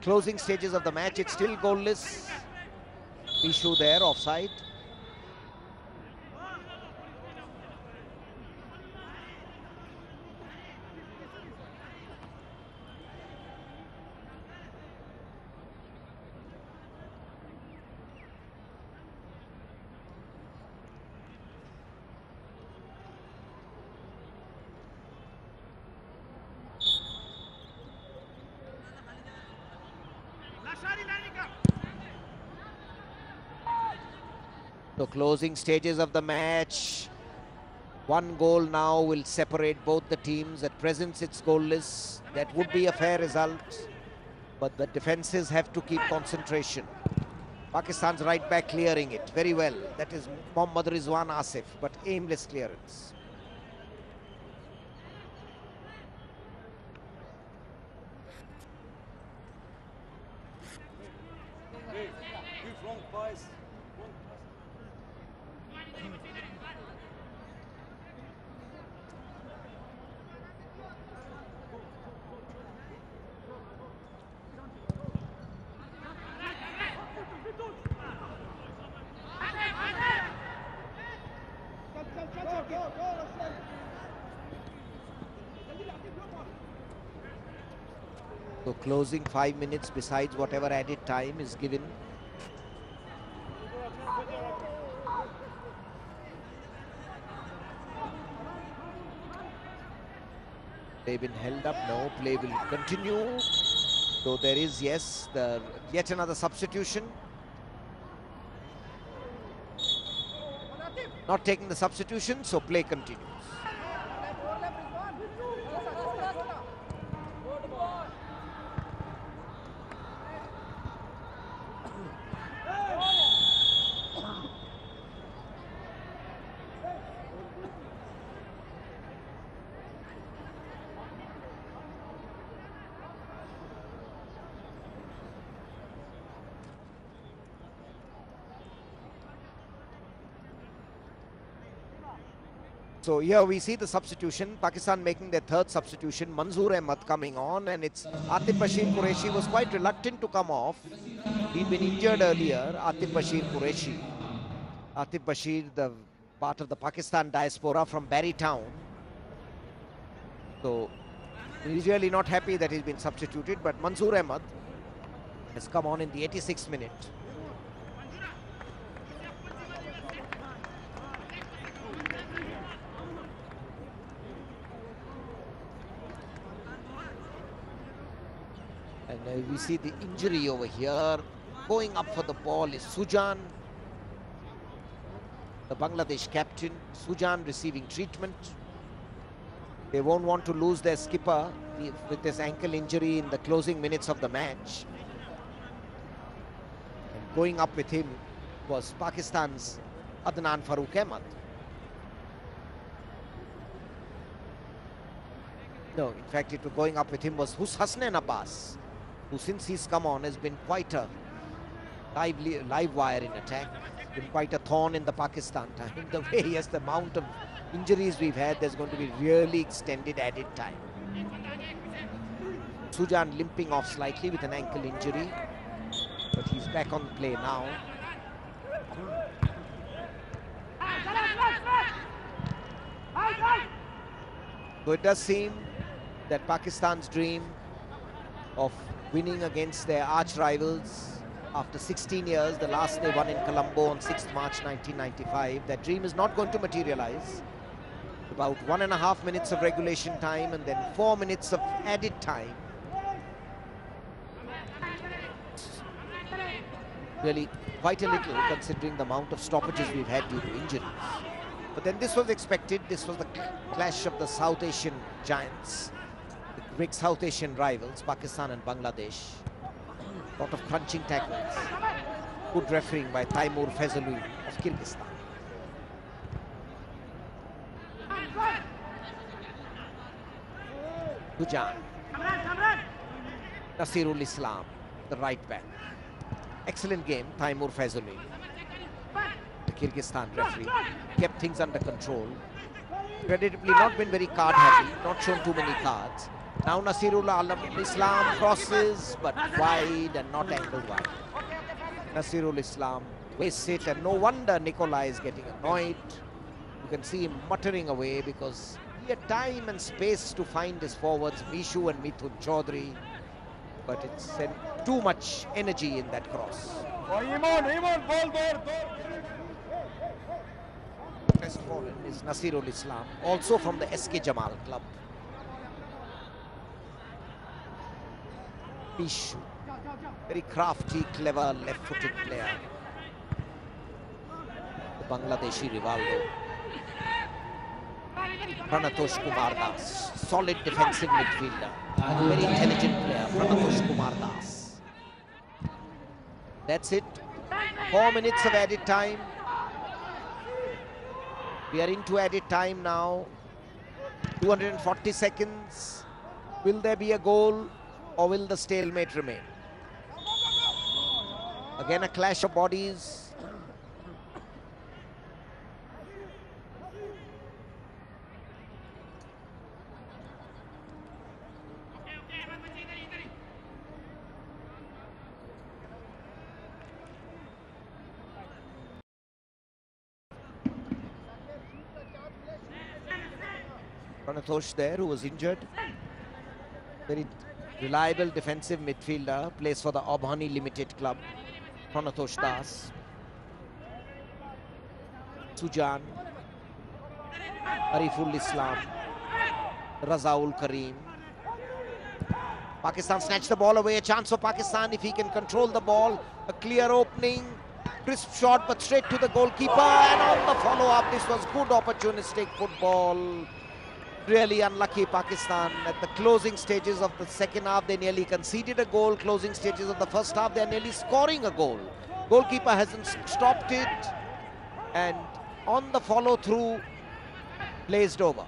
closing stages of the match. It's still goalless. Mishu there, offside. So closing stages of the match. One goal now will separate both the teams. At present it's goalless. That would be a fair result. But the defenses have to keep concentration. Pakistan's right back clearing it very well. That is Mohammad Rizwan Asif, but aimless clearance. So closing 5 minutes besides whatever added time is given. They've been held up. No, play will continue. So there is, yes, yet another substitution. Not taking the substitution, so play continues. So here we see the substitution, Pakistan making their third substitution, Manzoor Ahmad coming on, and it's Atif Bashir Qureshi was quite reluctant to come off. He'd been injured earlier, Atif Bashir Qureshi. Atif Bashir, the part of the Pakistan diaspora from Barry Town. So he's really not happy that he's been substituted, but Manzoor Ahmad has come on in the 86th minute. And we see the injury over here. Going up for the ball is Sujan. the Bangladesh captain, Sujan, receiving treatment. They won't want to lose their skipper with this ankle injury in the closing minutes of the match. And going up with him was Pakistan's Adnan Farooq Ahmed. No, in fact, going up with him was Hasnain Abbas, who since he's come on has been quite a live wire in attack, been quite a thorn in the Pakistan time. The way he has the amount of injuries we've had, there's going to be really extended added time. Sujan limping off slightly with an ankle injury, but he's back on play now. So it does seem that Pakistan's dream of winning against their arch rivals after 16 years, the last they won in Colombo on 6th March 1995, that dream is not going to materialize. About 1.5 minutes of regulation time and then 4 minutes of added time. Really quite a little considering the amount of stoppages we've had due to injuries. But then this was expected. This was the clash of the South Asian giants, the big South Asian rivals, Pakistan and Bangladesh. A lot of crunching tackles. Good refereeing by Taimur Faizaluddin of Kyrgyzstan. Sujan. Nasirul Islam, the right back. Excellent game, Taimur Faizaluddin. The Kyrgyzstan referee kept things under control. Creditably not been very card happy, not shown too many cards. Now Nasirul Islam crosses, but wide and not angled wide. Nasirul Islam wastes it, and no wonder Nikolai is getting annoyed. You can see him muttering away because he had time and space to find his forwards, Mishu and Mithun Chaudhary, but it sent too much energy in that cross. Next forward is Nasirul Islam, also from the SK Jamal club. Mishu, very crafty, clever, left-footed player. The Bangladeshi Rivaldo. Pranatosh Kumar Das, solid defensive midfielder, very intelligent player, Pranatosh Kumar Das. That's it. 4 minutes of added time. We are into added time now. 240 seconds. Will there be a goal or will the stalemate remain? Again, a clash of bodies. Pranatosh there, who was injured. Very reliable defensive midfielder, plays for the Abhani Limited Club. Pranatosh Das. Sujan. Ariful Islam. Razaul Kareem. Pakistan snatched the ball away. A chance for Pakistan if he can control the ball. A clear opening. Crisp shot, but straight to the goalkeeper. And on the follow-up, this was good opportunistic football. Really unlucky Pakistan. At the closing stages of the second half, they nearly conceded a goal. Closing stages of the first half, they're nearly scoring a goal. Goalkeeper hasn't stopped it. And on the follow-through, blazed over.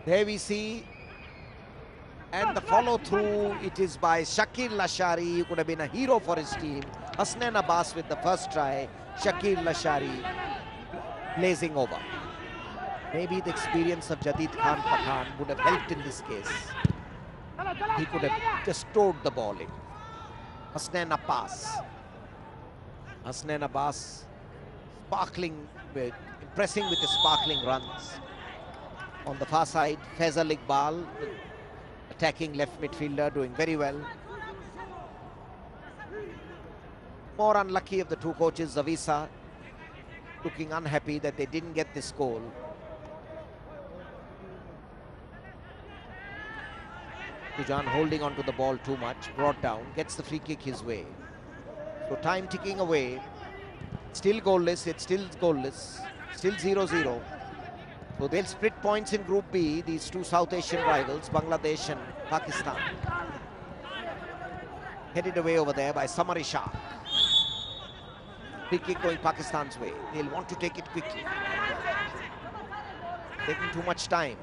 There we see. And the follow-through, it is by Shakil Lashari, who could have been a hero for his team. Hasnain Abbas with the first try. Shakil Lashari blazing over. Maybe the experience of Jadid Khan Pathan would have helped in this case. He could have just towed the ball in. Hasnain Abbas. Hasnain Abbas sparkling, impressing with his sparkling runs. On the far side, Faisal Iqbal, attacking left midfielder, doing very well. More unlucky of the two coaches, Zavisa, looking unhappy that they didn't get this goal. Tujan holding on to the ball too much, brought down, gets the free kick his way. So time ticking away. Still goalless, it's still goalless. Still 0-0. So they'll split points in Group B, these two South Asian rivals, Bangladesh and Pakistan. Headed away over there by Samar Ishaq. Free kick going Pakistan's way. They'll want to take it quickly. Taking too much time.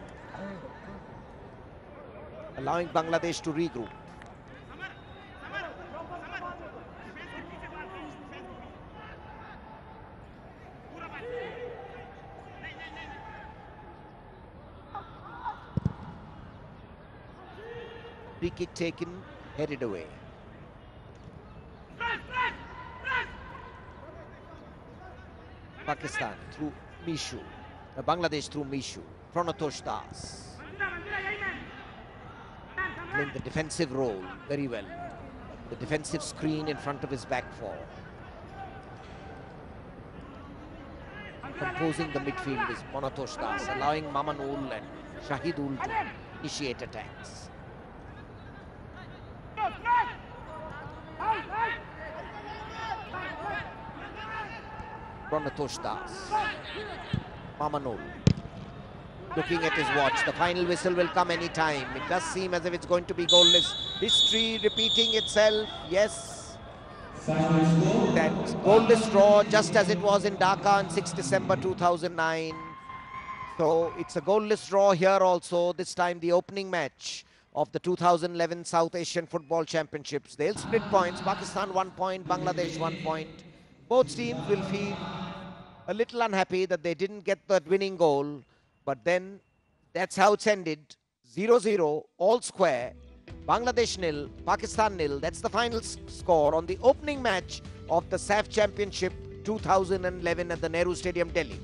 Allowing Bangladesh to regroup. Free kick taken, headed away. Pakistan through Mishu. Bangladesh through Mishu. Pranatosh Das. Playing the defensive role very well. The defensive screen in front of his back four. Composing the midfield is Pranatosh Das, allowing Mamanul and Shahidul to initiate attacks. Pranatosh Das. Mamanul. Looking at his watch. The final whistle will come any time. It does seem as if it's going to be goalless. History repeating itself. Yes. That goalless draw just as it was in Dhaka on 6 December 2009. So it's a goalless draw here also. This time the opening match of the 2011 South Asian Football Championships. They'll split points. Pakistan 1 point, Bangladesh 1 point. Both teams will feel a little unhappy that they didn't get that winning goal. But then that's how it's ended. 0-0, all square. Bangladesh nil, Pakistan nil. That's the final score on the opening match of the SAF Championship 2011 at the Nehru Stadium, Delhi.